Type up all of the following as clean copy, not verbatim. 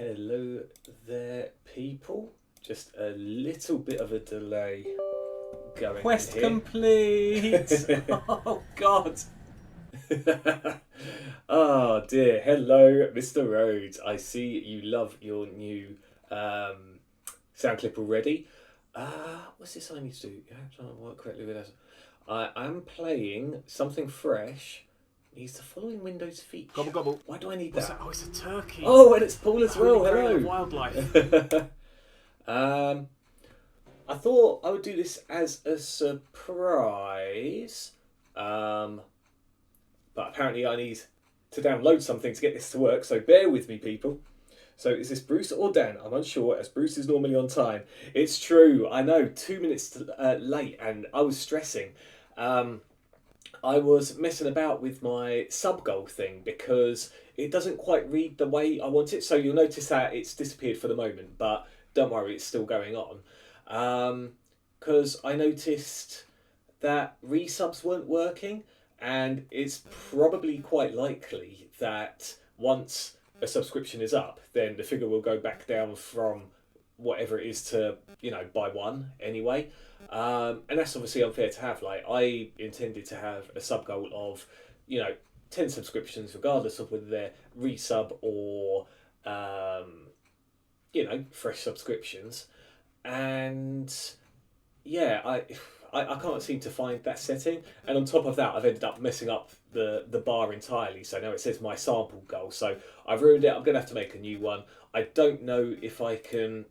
Hello there, people. Just a little bit of a delay going Quest in complete! Oh God! Oh dear. Hello, Mr. Rhodes. I see you love your new sound clip already. What's this I need to do? You have to work correctly with us. I am playing something fresh. Needs the following Windows feature. Gobble gobble. Why do I need What's that? that? Oh, it's a turkey. Oh, and it's Paul as Holy well. grail of Hello. wildlife. I thought I would do this as a surprise, but apparently I need to download something to get this to work, so bear with me, people. So is this Bruce or Dan? I'm unsure, as Bruce is normally on time. It's true, I know, 2 minutes late, and I was stressing. I was messing about with my sub goal thing because it doesn't quite read the way I want it. So you'll notice that it's disappeared for the moment, but don't worry, it's still going on. Because I noticed that resubs weren't working, and it's probably quite likely that once a subscription is up, then the figure will go back down from whatever it is to, by one anyway. And that's obviously unfair to have. Like, I intended to have a sub goal of, 10 subscriptions, regardless of whether they're resub or, fresh subscriptions. And yeah, I can't seem to find that setting. And on top of that, I've ended up messing up the bar entirely. So now it says my sample goal. So I've ruined it. I'm going to have to make a new one. I don't know if I can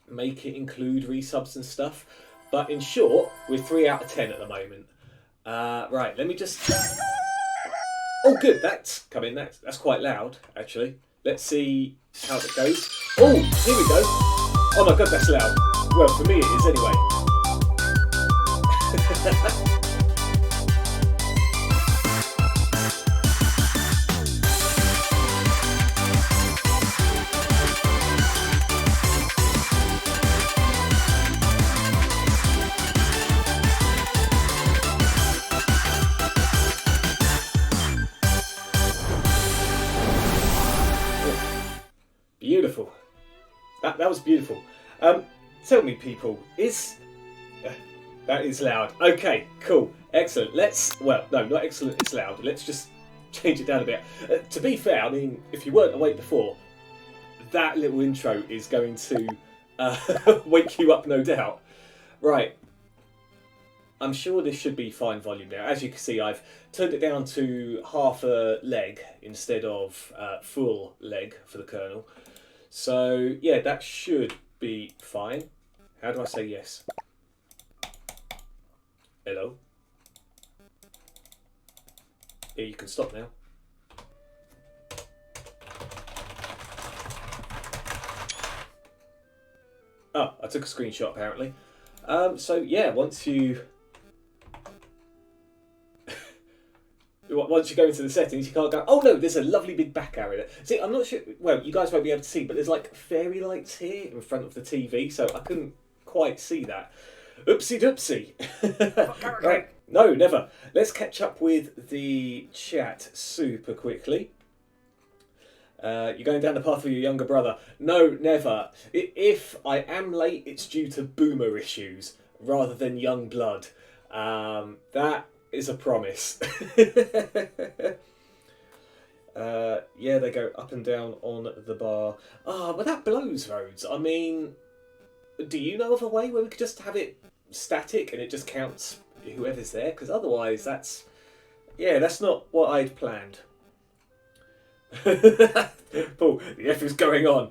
make it include resubs and stuff. But in short, we're 3 out of 10 at the moment. Right, let me just... Oh, good, that's coming. That's quite loud, actually. Let's see how it goes. Oh, here we go. Oh my God, that's loud. Well, for me it is anyway. Beautiful. That was beautiful. Tell me, people, that is loud? Okay, cool, excellent. Well, no, not excellent. It's loud. Let's just change it down a bit. To be fair, I mean, if you weren't awake before, that little intro is going to wake you up, no doubt. Right. I'm sure this should be fine volume now. As you can see, I've turned it down to half a leg instead of full leg for the kernel. So, yeah, that should be fine. How do I say yes? Hello? Yeah, you can stop now. Oh, I took a screenshot apparently. So, yeah, once you go into the settings, you can't go, oh no, there's a lovely big back arrow there. See, I'm not sure, well, you guys won't be able to see, but there's like fairy lights here in front of the TV, so I couldn't quite see that. Oopsie doopsie. Right. No, never. Let's catch up with the chat super quickly. You're going down the path of your younger brother. No, never. If I am late, it's due to boomer issues rather than young blood. That is a promise. Yeah, they go up and down on the bar. But that blows, Rhodes. I mean, do you know of a way where we could just have it static and it just counts whoever's there? Because otherwise, that's not what I'd planned. Paul, the F is going on.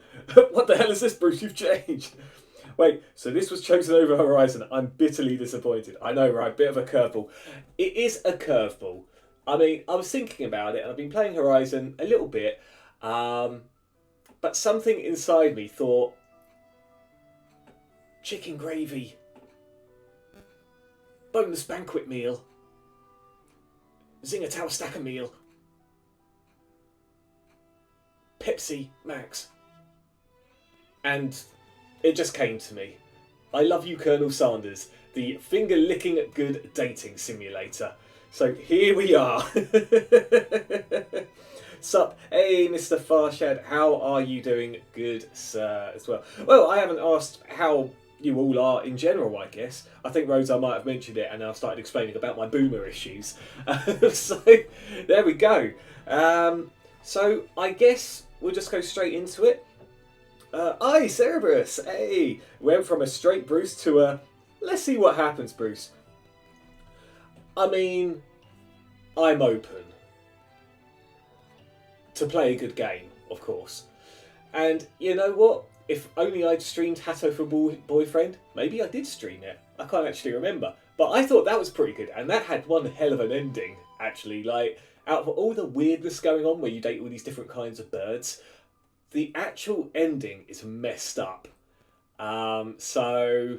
What the hell is this, Bruce? You've changed. Wait, so this was chosen over Horizon. I'm bitterly disappointed. I know, right? Bit of a curveball. It is a curveball. I mean, I was thinking about it, and I've been playing Horizon a little bit, but something inside me thought, chicken gravy, boneless banquet meal, zinger tower stacker meal, Pepsi Max, and it just came to me. I love you, Colonel Sanders, the finger-licking good dating simulator. So here we are. Sup? Hey, Mr. Farshad, how are you doing? Good, sir, as well. Well, I haven't asked how you all are in general, I guess. I think, Rose, I might have mentioned it, and I've started explaining about my boomer issues. So, there we go. So, I guess we'll just go straight into it. Aye, Cerberus, hey! Went from a straight Bruce to a... Let's see what happens, Bruce. I mean, I'm open to play a good game, of course. And you know what? If only I'd streamed Hatto for Boyfriend, maybe I did stream it. I can't actually remember. But I thought that was pretty good, and that had one hell of an ending, actually. Like, out of all the weirdness going on where you date all these different kinds of birds, the actual ending is messed up. So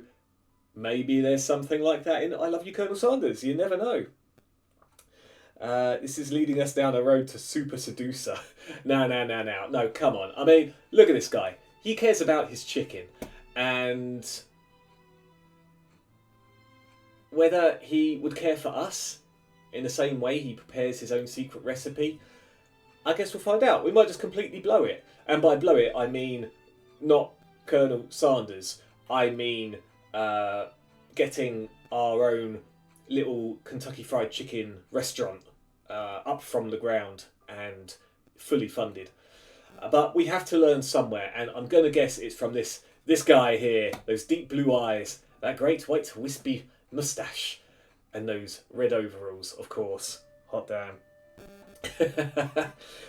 maybe there's something like that in I Love You, Colonel Sanders. You never know. This is leading us down a road to Super Seducer. No, come on. I mean, look at this guy. He cares about his chicken. And whether he would care for us in the same way he prepares his own secret recipe, I guess we'll find out. We might just completely blow it. And by blow it, I mean not Colonel Sanders. I mean getting our own little Kentucky Fried Chicken restaurant up from the ground and fully funded. But we have to learn somewhere, and I'm going to guess it's from this guy here. Those deep blue eyes, that great white wispy moustache, and those red overalls, of course. Hot damn.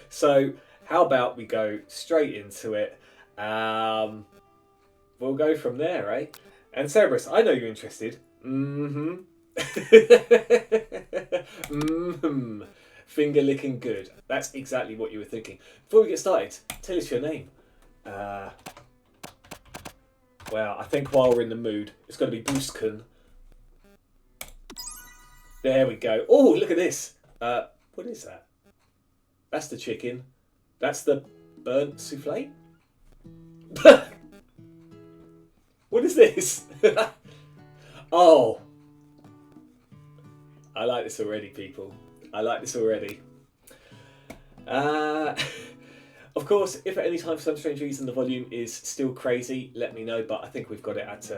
So, how about we go straight into it? We'll go from there, eh? And Cerberus, I know you're interested. Finger licking good. That's exactly what you were thinking. Before we get started, tell us your name. Well, I think while we're in the mood, it's going to be Bruce-kun. There we go. Oh, look at this. What is that? That's the chicken. That's the burnt souffle? What is this? Oh. I like this already, people. I like this already. Of course, if at any time for some strange reason the volume is still crazy, let me know, but I think we've got it at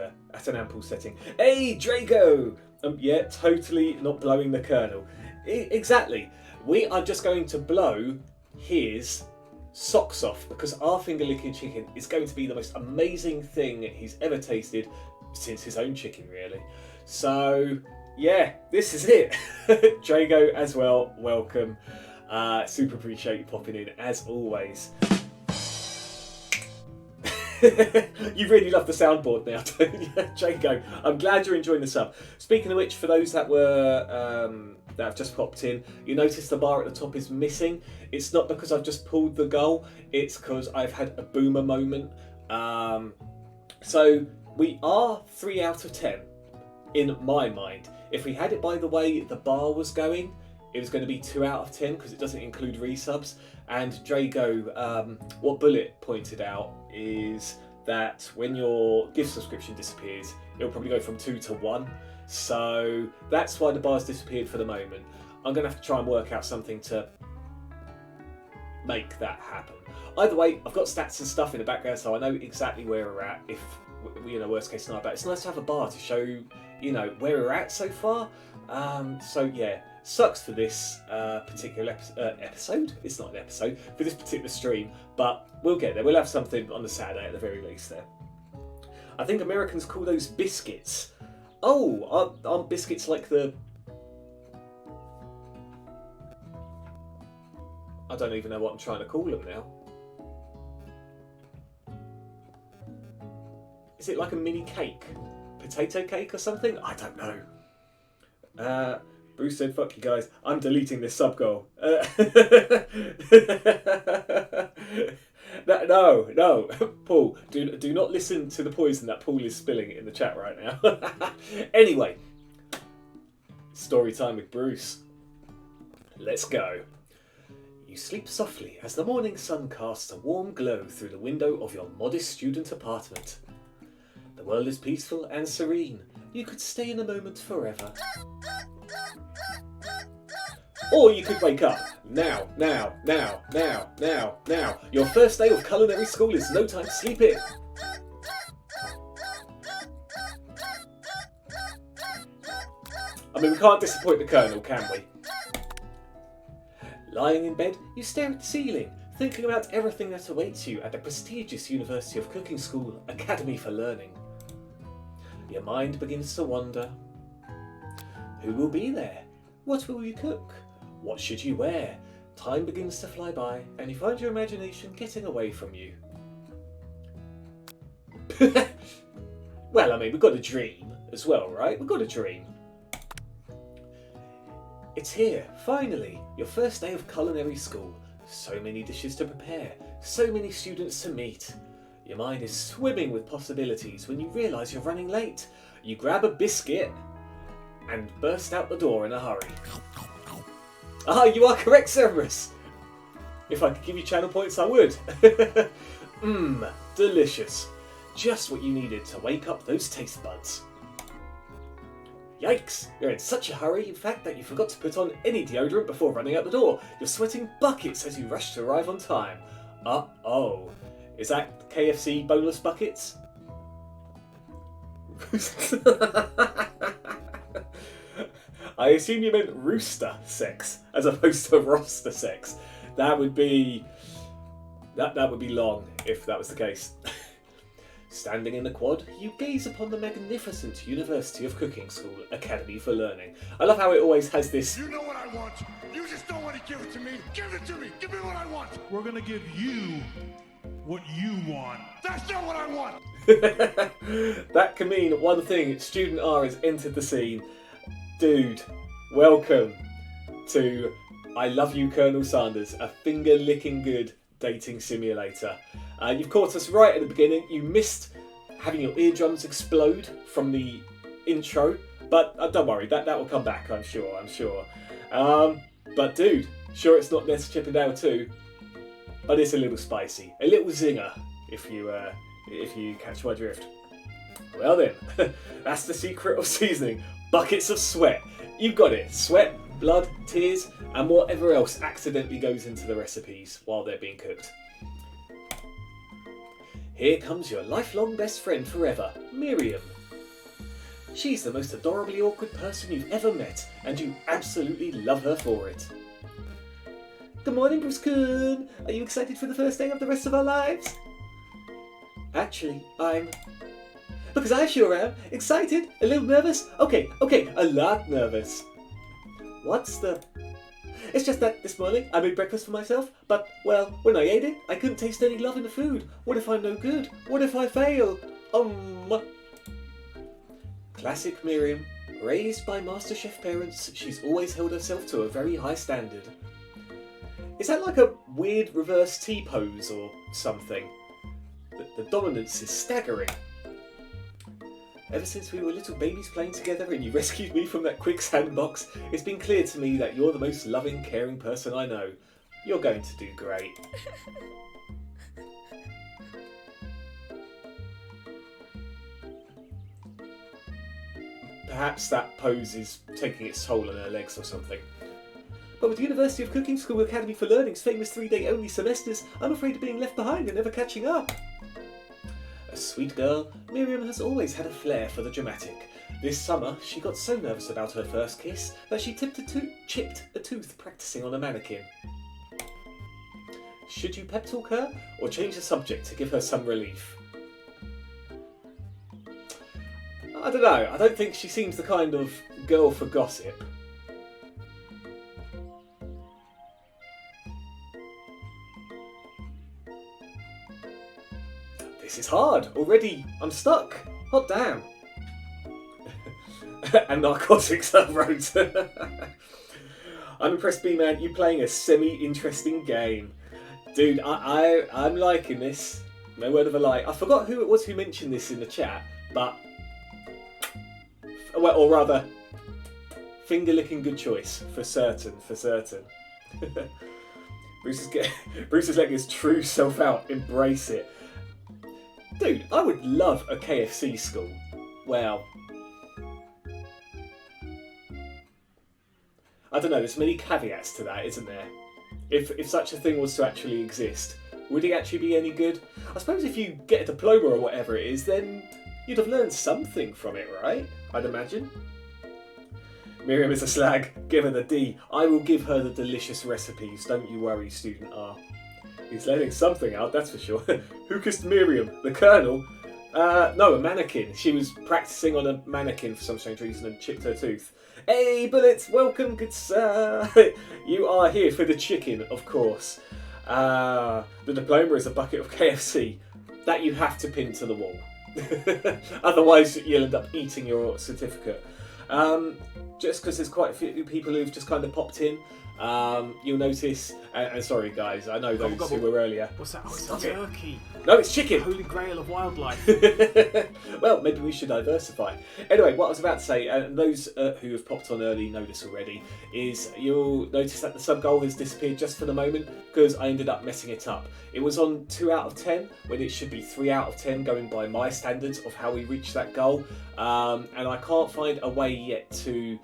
an ample setting. Hey, Drago! Yeah, totally not blowing the Colonel. Exactly. We are just going to blow his socks off because our finger-licking chicken is going to be the most amazing thing he's ever tasted since his own chicken, really. So, yeah, this is it. Drago as well, welcome. Super appreciate you popping in, as always. You really love the soundboard now, don't you, Drago? I'm glad you're enjoying the sub. Speaking of which, for those that were that have just popped in, you notice the bar at the top is missing. It's not because I've just pulled the goal, it's because I've had a boomer moment. So we are 3 out of 10 in my mind. If we had it by the way the bar was going, it was going to be 2 out of 10 because it doesn't include resubs. And Drago, what Bullet pointed out is that when your gift subscription disappears, it'll probably go from 2 to 1. So that's why the bar's disappeared for the moment. I'm going to have to try and work out something to make that happen. Either way, I've got stats and stuff in the background, so I know exactly where we're at if, you know, worst case scenario. But it's nice to have a bar to show, you know, where we're at so far. So yeah, sucks for this particular episode. It's not an episode for this particular stream, but we'll get there. We'll have something on the Saturday at the very least there. I think Americans call those biscuits. Oh, aren't biscuits like the... I don't even know what I'm trying to call them now. Is it like a mini cake? Potato cake or something? I don't know. Bruce said, fuck you guys, I'm deleting this sub goal. No, Paul, do not listen to the poison that Paul is spilling in the chat right now. Anyway, story time with Bruce. Let's go. You sleep softly as the morning sun casts a warm glow through the window of your modest student apartment. The world is peaceful and serene. You could stay in a moment forever. Or you could wake up. Now, now, now, now, now, now. Your first day of culinary school is no time to sleep in. I mean, we can't disappoint the Colonel, can we? Lying in bed, you stare at the ceiling, thinking about everything that awaits you at the prestigious University of Cooking School Academy for Learning. Your mind begins to wander. Who will be there? What will you cook? What should you wear? Time begins to fly by, and you find your imagination getting away from you. Well, I mean, we've got a dream as well, right? We've got a dream. It's here, finally, your first day of culinary school. So many dishes to prepare, so many students to meet. Your mind is swimming with possibilities when you realise you're running late. You grab a biscuit and burst out the door in a hurry. Ah, you are correct, Cerberus! If I could give you channel points, I would. Mmm, delicious. Just what you needed to wake up those taste buds. Yikes! You're in such a hurry, in fact, that you forgot to put on any deodorant before running out the door. You're sweating buckets as you rush to arrive on time. Uh-oh. Is that KFC boneless buckets? I assume you meant rooster sex as opposed to roster sex. That would be long if that was the case. Standing in the quad, you gaze upon the magnificent University of Cooking School Academy for Learning. I love how it always has this. You know what I want. You just don't want to give it to me. Give it to me. Give me what I want. We're gonna give you what you want. That's not what I want. That can mean one thing. Student R has entered the scene. Dude, welcome to I Love You, Colonel Sanders, a finger-licking good dating simulator. You've caught us right at the beginning. You missed having your eardrums explode from the intro, but don't worry, that will come back, I'm sure. But dude, sure it's not Nest Chippendale 2, but it's a little spicy, a little zinger, if you catch my drift. Well then, that's the secret of seasoning. Buckets of sweat. You've got it. Sweat, blood, tears, and whatever else accidentally goes into the recipes while they're being cooked. Here comes your lifelong best friend forever, Miriam. She's the most adorably awkward person you've ever met, and you absolutely love her for it. Good morning, Bruce Coon. Are you excited for the first day of the rest of our lives? Actually, because I sure am. Excited? A little nervous? Okay, a lot nervous. It's just that this morning I made breakfast for myself, but, well, when I ate it, I couldn't taste any love in the food. What if I'm no good? What if I fail? Classic Miriam. Raised by MasterChef parents, she's always held herself to a very high standard. Is that like a weird reverse T-pose or something? The dominance is staggering. Ever since we were little babies playing together and you rescued me from that quicksand box, it's been clear to me that you're the most loving, caring person I know. You're going to do great. Perhaps that pose is taking its toll on her legs or something. But with the University of Cooking School Academy for Learning's famous 3-day only semesters, I'm afraid of being left behind and never catching up. A sweet girl, Miriam has always had a flair for the dramatic. This summer, she got so nervous about her first kiss that she chipped a tooth practicing on a mannequin. Should you pep talk her, or change the subject to give her some relief? I don't know, I don't think she seems the kind of girl for gossip. This is hard. Already, I'm stuck. Hot damn. And narcotics, I wrote. I'm impressed, B-Man. You playing a semi-interesting game. Dude, I'm liking this. No word of a lie. I forgot who it was who mentioned this in the chat, but... Well, or rather, finger-licking good choice. For certain. Bruce is letting his true self out. Embrace it. Dude, I would love a KFC school. Well, I don't know, there's many caveats to that, isn't there? If such a thing was to actually exist, would it actually be any good? I suppose if you get a diploma or whatever it is, then you'd have learned something from it, right? I'd imagine. Miriam is a slag. Give her the D. I will give her the delicious recipes. Don't you worry, student R. He's letting something out, that's for sure. Who kissed Miriam? The Colonel? No, a mannequin. She was practicing on a mannequin for some strange reason and chipped her tooth. Hey, Bullets, welcome, good sir. You are here for the chicken, of course. The diploma is a bucket of KFC that you have to pin to the wall. Otherwise, you'll end up eating your certificate. Just because there's quite a few people who've just kind of popped in, you'll notice, and sorry guys, I know those who were earlier. What's that? Oh, it's a turkey. No, it's chicken! Holy grail of wildlife. Well, maybe we should diversify. Anyway, what I was about to say, and those who have popped on early know this already, is you'll notice that the sub-goal has disappeared just for the moment because I ended up messing it up. It was on 2 out of 10 when it should be 3 out of 10 going by my standards of how we reach that goal. And I can't find a way yet to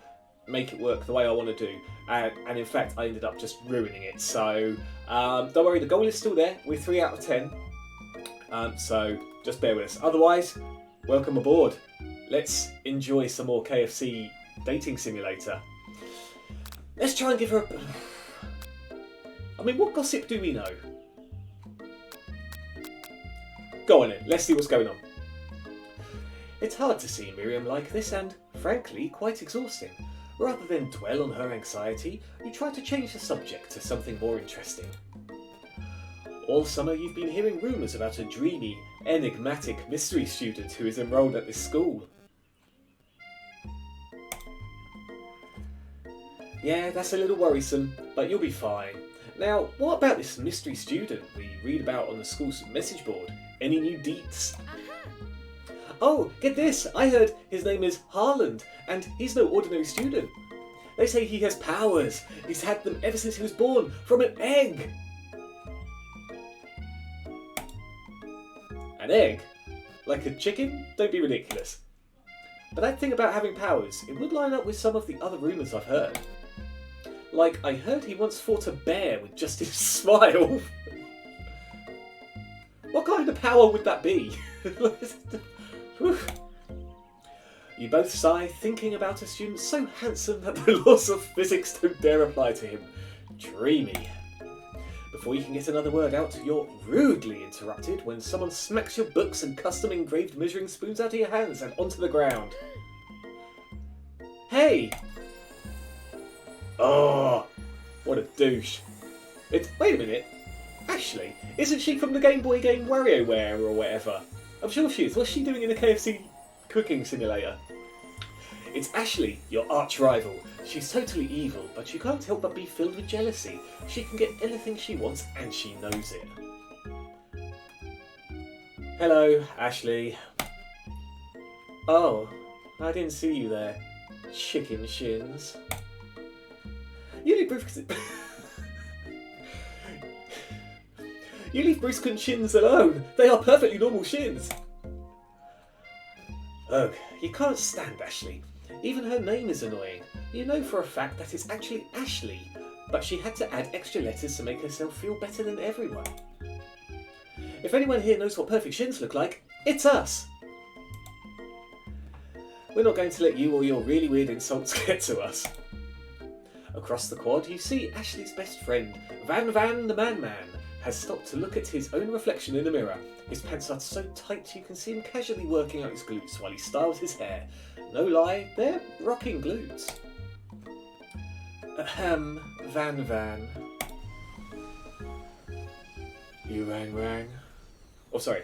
make it work the way I want to do. And in fact, I ended up just ruining it. So don't worry, the goal is still there. We're 3 out of 10. So just bear with us. Otherwise, welcome aboard. Let's enjoy some more KFC dating simulator. Let's try and give her a... I mean, what gossip do we know? Go on then, let's see what's going on. It's hard to see Miriam like this and, frankly, quite exhausting. Rather than dwell on her anxiety, you try to change the subject to something more interesting. All summer you've been hearing rumours about a dreamy, enigmatic mystery student who is enrolled at this school. Yeah, that's a little worrisome, but you'll be fine. Now, what about this mystery student we read about on the school's message board? Any new deets? Oh, get this! I heard his name is Harland, and he's no ordinary student. They say he has powers. He's had them ever since he was born, from an egg. An egg? Like a chicken? Don't be ridiculous. But that thing about having powers, it would line up with some of the other rumours I've heard. Like, I heard he once fought a bear with just his smile. What kind of power would that be? You both sigh, thinking about a student so handsome that the laws of physics don't dare apply to him. Dreamy. Before you can get another word out, you're rudely interrupted when someone smacks your books and custom engraved measuring spoons out of your hands and onto the ground. Hey! Oh, what a douche. Wait a minute. Ashley, isn't she from the Game Boy game WarioWare or whatever? I'm sure she is. What's she doing in a KFC cooking simulator? It's Ashley, your arch rival. She's totally evil, but you can't help but be filled with jealousy. She can get anything she wants, and she knows it. Hello, Ashley. Oh, I didn't see you there. Chicken shins. You leave You leave Brusque's shins alone. They are perfectly normal shins. Ugh, you can't stand Ashley. Even her name is annoying. You know for a fact that it's actually Ashley, but she had to add extra letters to make herself feel better than everyone. If anyone here knows what perfect shins look like, it's us. We're not going to let you or your really weird insults get to us. Across the quad, you see Ashley's best friend, Van the Man-Man, has stopped to look at his own reflection in the mirror. His pants are so tight you can see him casually working out his glutes while he styles his hair. No lie, they're rocking glutes. Ahem, Van. You rang. Oh, sorry.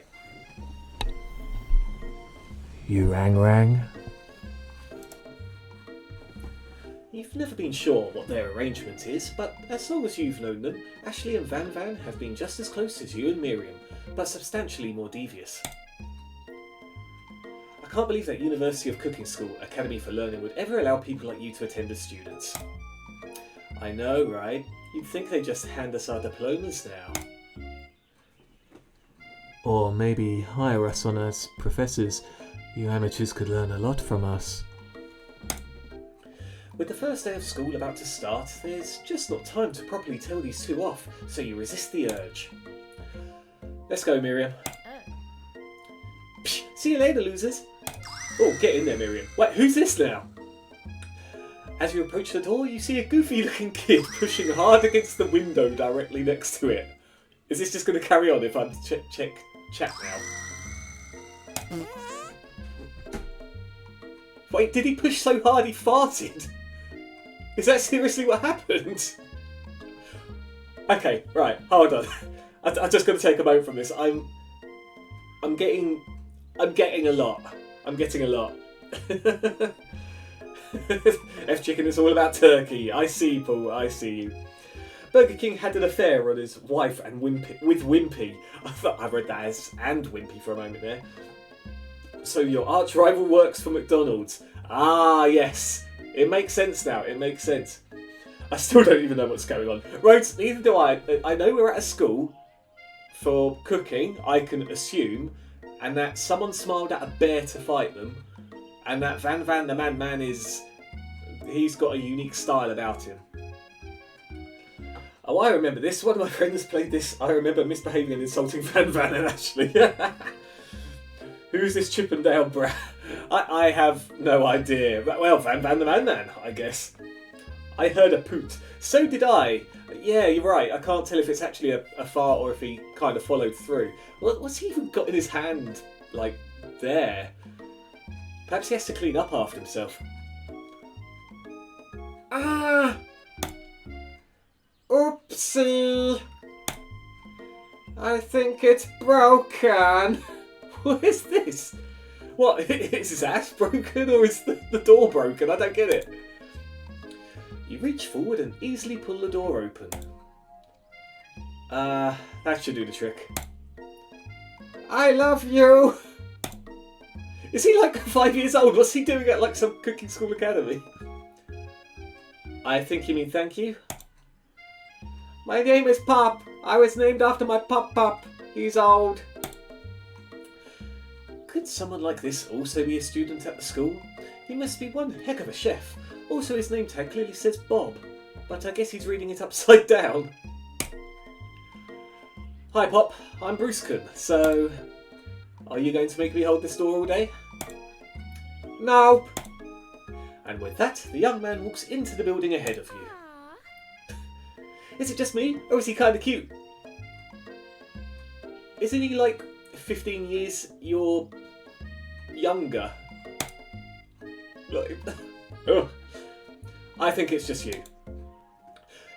You rang. You've never been sure what their arrangement is, but as long as you've known them, Ashley and Van have been just as close as you and Miriam, but substantially more devious. I can't believe that University of Cooking School Academy for Learning would ever allow people like you to attend as students. I know, right? You'd think they'd just hand us our diplomas now. Or maybe hire us on as professors. You amateurs could learn a lot from us. With the first day of school about to start, there's just not time to properly tell these two off, so you resist the urge. Let's go, Miriam. Psh, see you later, losers. Oh, get in there, Miriam. Wait, who's this now? As you approach the door, you see a goofy-looking kid pushing hard against the window directly next to it. Is this just going to carry on if I check chat now? Wait, did he push so hard he farted? Is that seriously what happened? Okay, right, hold on. I'm just going to take a moment from this. I'm getting a lot. I'm getting a lot. F Chicken is all about turkey. I see, Paul. I see you. Burger King had an affair on his wife and with Wimpy. I thought I read that as and Wimpy for a moment there. So your arch rival works for McDonald's. Ah, yes. It makes sense now. It makes sense. I still don't even know what's going on. Right, neither do I. I know we're at a school for cooking, I can assume, and that someone smiled at a bear to fight them, and that Van Van the Man he's got a unique style about him. Oh, I remember this. One of my friends played this. I remember misbehaving and insulting Van Van and Ashley. Who's this Chippendale brat? I have no idea. Well, Van Van the Man, I guess. I heard a poot. So did I. Yeah, you're right. I can't tell if it's actually a fart or if he kind of followed through. What's he even got in his hand, like, there? Perhaps he has to clean up after himself. Ah! Oopsie! I think it's broken. What is this? What, is his ass broken or is the door broken? I don't get it. You reach forward and easily pull the door open. That should do the trick. I love you! Is he like 5 years old? What's he doing at like some cooking school academy? I think you mean thank you. My name is Pop. I was named after my Pop. He's old. Could someone like this also be a student at the school? He must be one heck of a chef. Also, his name tag clearly says Bob, but I guess he's reading it upside down. Hi Pop, I'm Bruscan, so are you going to make me hold this door all day? No. And with that, the young man walks into the building ahead of you. Is it just me, or is he kind of cute? Isn't he like 15 years your younger? Like, ugh. I think it's just you.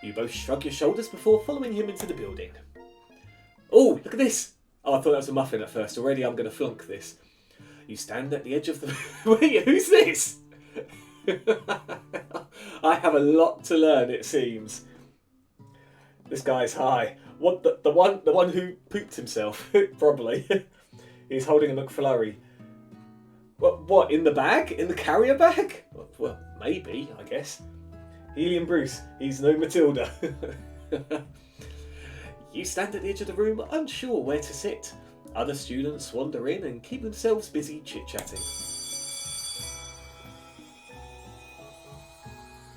You both shrug your shoulders before following him into the building. Oh, look at this! Oh, I thought that was a muffin at first. Already I'm going to flunk this. You stand at the edge of the... Wait, who's this? I have a lot to learn, it seems. This guy's high. What the one who pooped himself, probably. He's holding a McFlurry. What, in the bag? In the carrier bag? Well, maybe, I guess. Helium Bruce, he's no Matilda. You stand at the edge of the room, unsure where to sit. Other students wander in and keep themselves busy chit-chatting.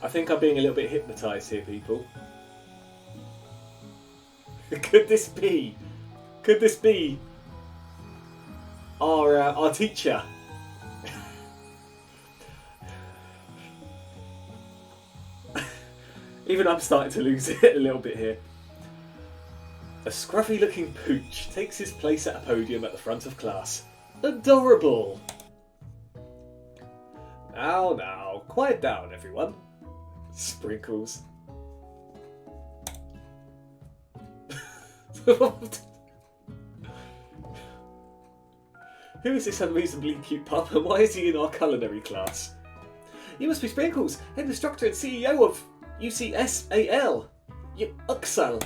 I think I'm being a little bit hypnotised here, people. Could this be our teacher? Even I'm starting to lose it a little bit here. A scruffy looking pooch takes his place at a podium at the front of class. Adorable! Now, quiet down everyone. Sprinkles. Who is this unreasonably cute pup and why is he in our culinary class? You must be Sprinkles, head instructor and CEO of UCSAL. You Uxal.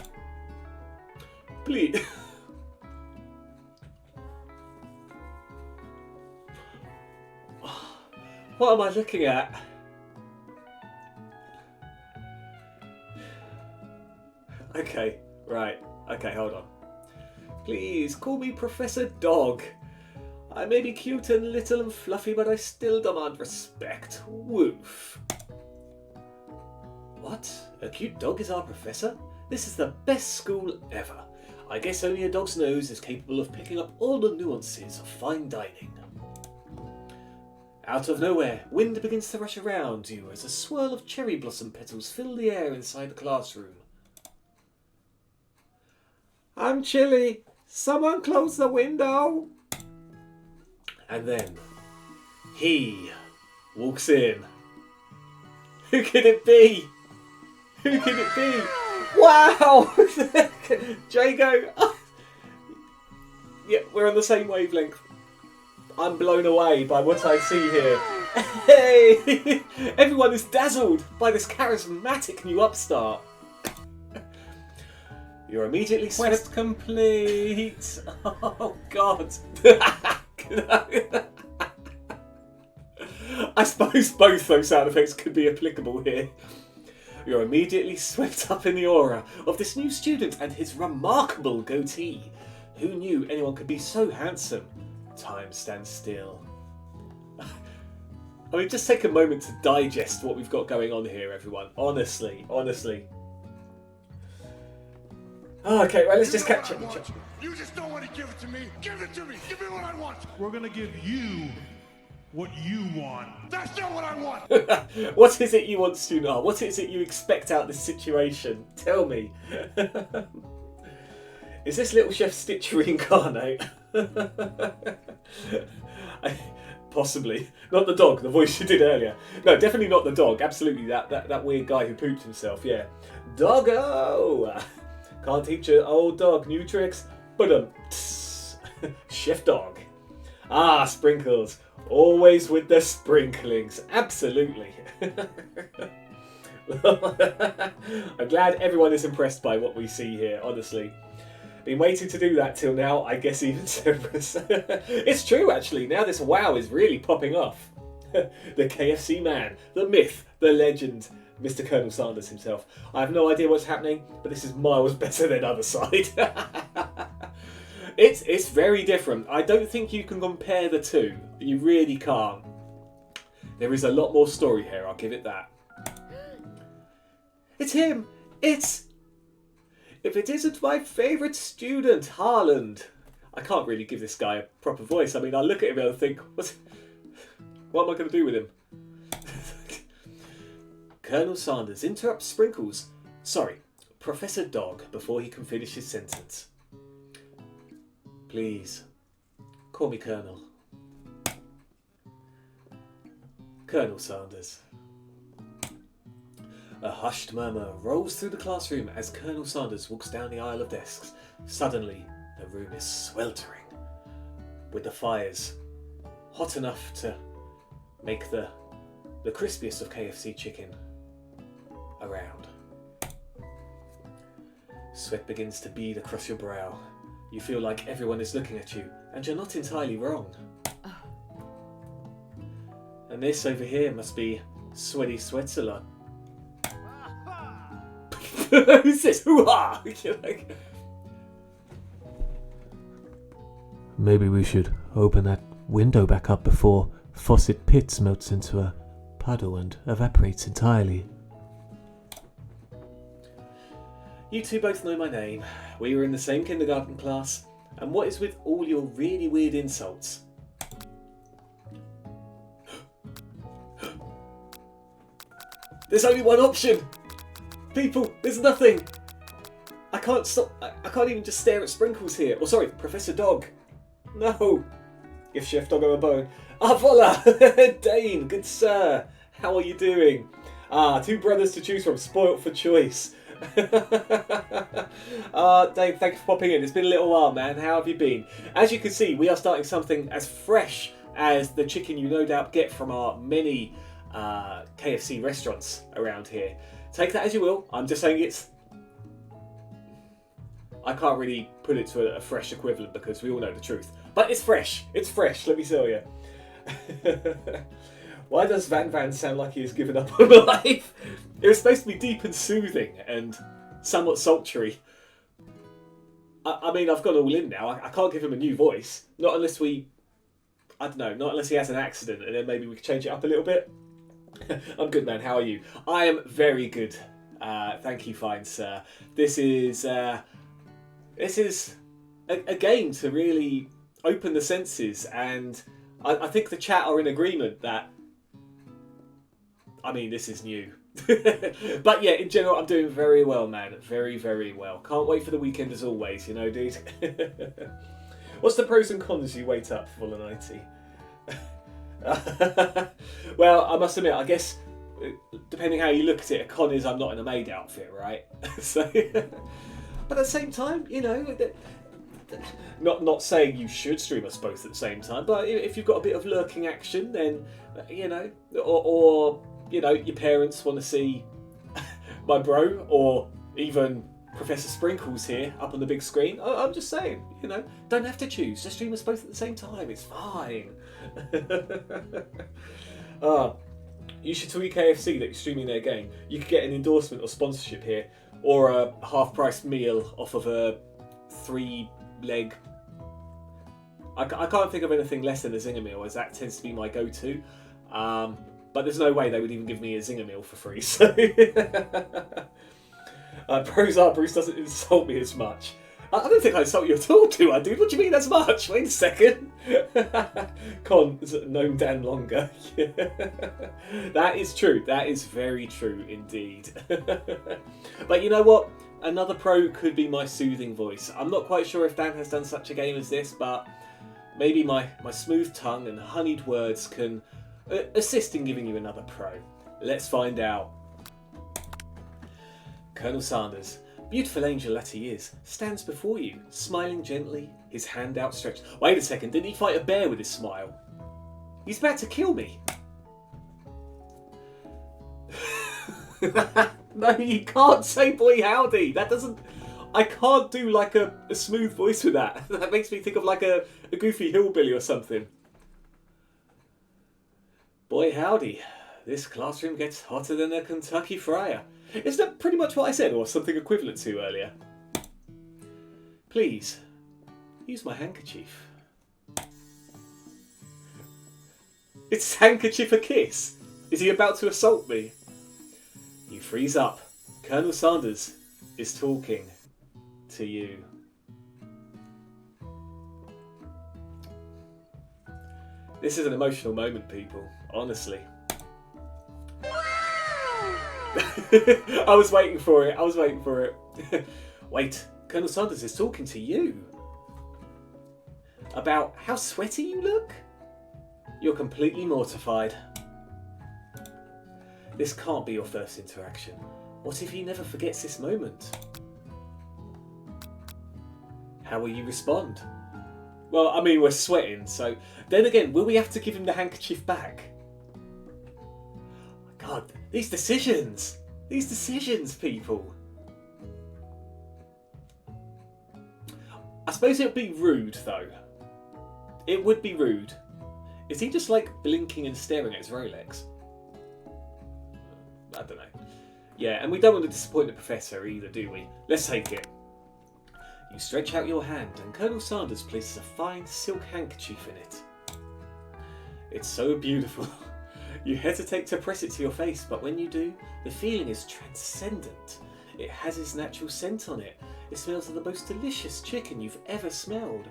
Please. What am I looking at? Okay, right. Okay, hold on. Please, call me Professor Dog. I may be cute and little and fluffy, but I still demand respect. Woof. What? A cute dog is our professor? This is the best school ever. I guess only a dog's nose is capable of picking up all the nuances of fine dining. Out of nowhere, wind begins to rush around you as a swirl of cherry blossom petals fill the air inside the classroom. I'm chilly. Someone close the window. And then he walks in. Who could it be? Who could it be? Wow! Jago! Yeah, we're on the same wavelength. I'm blown away by what I see here. Hey! Everyone is dazzled by this charismatic new upstart. You're immediately Quest complete. Oh, God. I suppose both those sound effects could be applicable here. You're immediately swept up in the aura of this new student and his remarkable goatee. Who knew anyone could be so handsome? Time stands still. I mean, just take a moment to digest what we've got going on here, everyone. Honestly. Okay, well, let's just catch up. You just don't want to give it to me. Give it to me. Give me what I want. We're gonna give you what you want. That's not what I want. What is it you want, Sunar? What is it you expect out of this situation? Tell me. Is this little Chef Stitch reincarnate? Possibly. Not the dog, the voice you did earlier. No, definitely not the dog. Absolutely that weird guy who pooped himself, yeah. Doggo! Can't teach an old dog new tricks, but Chef Dog. Ah, Sprinkles. Always with the sprinklings. Absolutely. I'm glad everyone is impressed by what we see here, honestly. Been waiting to do that till now, I guess even Cerberus. It's true, actually. Now this wow is really popping off. The KFC man, the myth, the legend, Mr. Colonel Sanders himself. I have no idea what's happening, but this is miles better than Other Side. It's very different. I don't think you can compare the two. You really can't. There is a lot more story here, I'll give it that. It's him! If it isn't my favourite student, Harland. I can't really give this guy a proper voice. I mean, I look at him and I think, what am I going to do with him? Colonel Sanders interrupts Sprinkles. Sorry, Professor Dog, before he can finish his sentence. Please, call me Colonel. Colonel Sanders. A hushed murmur rolls through the classroom as Colonel Sanders walks down the aisle of desks. Suddenly, the room is sweltering, with the fires hot enough to make the crispiest of KFC chicken around. Sweat begins to bead across your brow. You feel like everyone is looking at you, and you're not entirely wrong. And this over here must be Sweaty Switzerland. Who's this? Hoo-ha! Maybe we should open that window back up before Fawcett Pitts melts into a puddle and evaporates entirely. You two both know my name. We were in the same kindergarten class. And what is with all your really weird insults? There's only one option! People, there's nothing! I can't stop. I can't even just stare at Sprinkles here. Or sorry, Professor Dog. No. Give Chef Doggo a bone. Ah, voila! Dane, good sir. How are you doing? Ah, two brothers to choose from. Spoilt for choice. Dave, thanks for popping in. It's been a little while, man. How have you been? As you can see, we are starting something as fresh as the chicken you no doubt get from our many KFC restaurants around here. Take that as you will. I'm just saying it's... I can't really put it to a fresh equivalent because we all know the truth. But it's fresh. It's fresh, let me tell you. Why does Van sound like he has given up on life? It was supposed to be deep and soothing and somewhat sultry. I mean, I've gone all in now. I can't give him a new voice. Not unless we... I don't know. Not unless he has an accident and then maybe we can change it up a little bit. I'm good, man. How are you? I am very good. Thank you, fine sir. This is a game to really open the senses, and I think the chat are in agreement that. I mean, this is new. But yeah, in general, I'm doing very well, man. Very, very well. Can't wait for the weekend as always, you know, dude. What's the pros and cons as you wait up full and IT? Well, I must admit, I guess, depending how you look at it, a con is I'm not in a maid outfit, right? So, but at the same time, you know, not saying you should stream us both at the same time, but if you've got a bit of lurking action, then, you know, or you know, your parents want to see my bro, or even Professor Sprinkles here up on the big screen. I'm just saying, you know, don't have to choose. Just stream us both at the same time. It's fine. You should tweet KFC that you're streaming their game. You could get an endorsement or sponsorship here, or a half-price meal off of a 3-leg. I can't think of anything less than a zinger meal, as that tends to be my go-to. But there's no way they would even give me a zinger meal for free. So pros are Bruce doesn't insult me as much. I don't think I insult you at all, do I, dude? What do you mean as much? Wait a second. Con, known Dan longer. That is true. That is very true indeed. But you know what? Another pro could be my soothing voice. I'm not quite sure if Dan has done such a game as this, but maybe my smooth tongue and honeyed words can assist in giving you another pro. Let's find out. Colonel Sanders, beautiful angel that he is, stands before you, smiling gently, his hand outstretched. Wait a second, didn't he fight a bear with his smile? He's about to kill me. No, you can't say boy howdy. That doesn't... I can't do like a smooth voice with that. That makes me think of like a goofy hillbilly or something. Boy howdy. This classroom gets hotter than a Kentucky fryer. Isn't that pretty much what I said, or something equivalent to earlier? Please, use my handkerchief. It's handkerchief a kiss? Is he about to assault me? You freeze up. Colonel Sanders is talking to you. This is an emotional moment, people. Honestly. I was waiting for it. Wait, Colonel Sanders is talking to you. About how sweaty you look? You're completely mortified. This can't be your first interaction. What if he never forgets this moment? How will you respond? Well, I mean, we're sweating, so... Then again, will we have to give him the handkerchief back? God, these decisions! These decisions, people! I suppose it would be rude, though. It would be rude. Is he just, like, blinking and staring at his Rolex? I don't know. Yeah, and we don't want to disappoint the Professor either, do we? Let's take it. You stretch out your hand, and Colonel Sanders places a fine silk handkerchief in it. It's so beautiful. You hesitate to press it to your face, but when you do, the feeling is transcendent. It has its natural scent on it. It smells of the most delicious chicken you've ever smelled.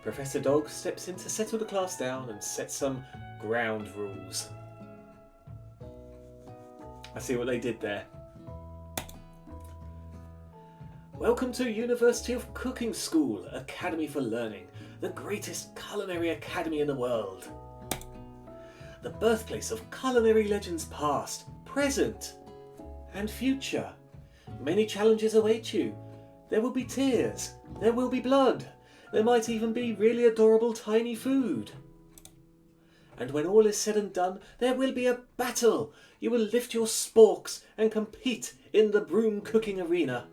Professor Dog steps in to settle the class down and set some ground rules. I see what they did there. Welcome to University of Cooking School, Academy for Learning, the greatest culinary academy in the world. The birthplace of culinary legends past, present, and future. Many challenges await you. There will be tears, there will be blood, there might even be really adorable tiny food. And when all is said and done, there will be a battle. You will lift your sporks and compete in the broom cooking arena.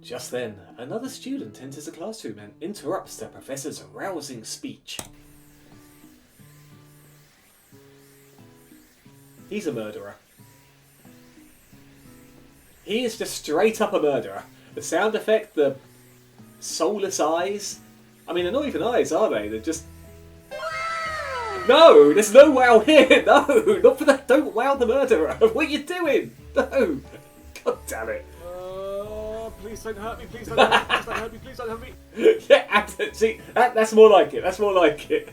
Just then, another student enters the classroom and interrupts the professor's rousing speech. He's a murderer. He is just straight up a murderer. The sound effect, the soulless eyes. I mean, they're not even eyes, are they? They're just... No, there's no wow here. No, not for that. Don't wow the murderer. What are you doing? No. God damn it. Please don't hurt me. Please don't hurt me. Please don't hurt me. Please don't hurt me. Yeah, see, that's more like it. That's more like it.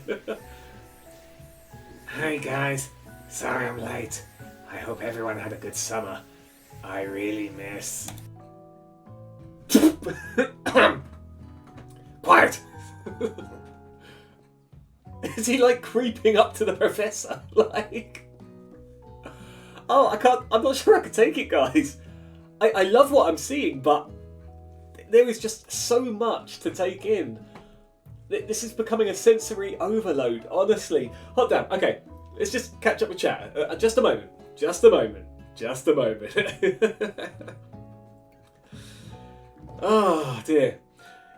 Hi guys, sorry I'm late. I hope everyone had a good summer. I really miss. Quiet. Is he like creeping up to the professor? Like, oh, I can't. I'm not sure I can take it, guys. I love what I'm seeing, but there is just so much to take in. This is becoming a sensory overload, honestly. Hot damn. Okay, let's just catch up with chat. Just a moment. Just a moment. Just a moment. Oh dear.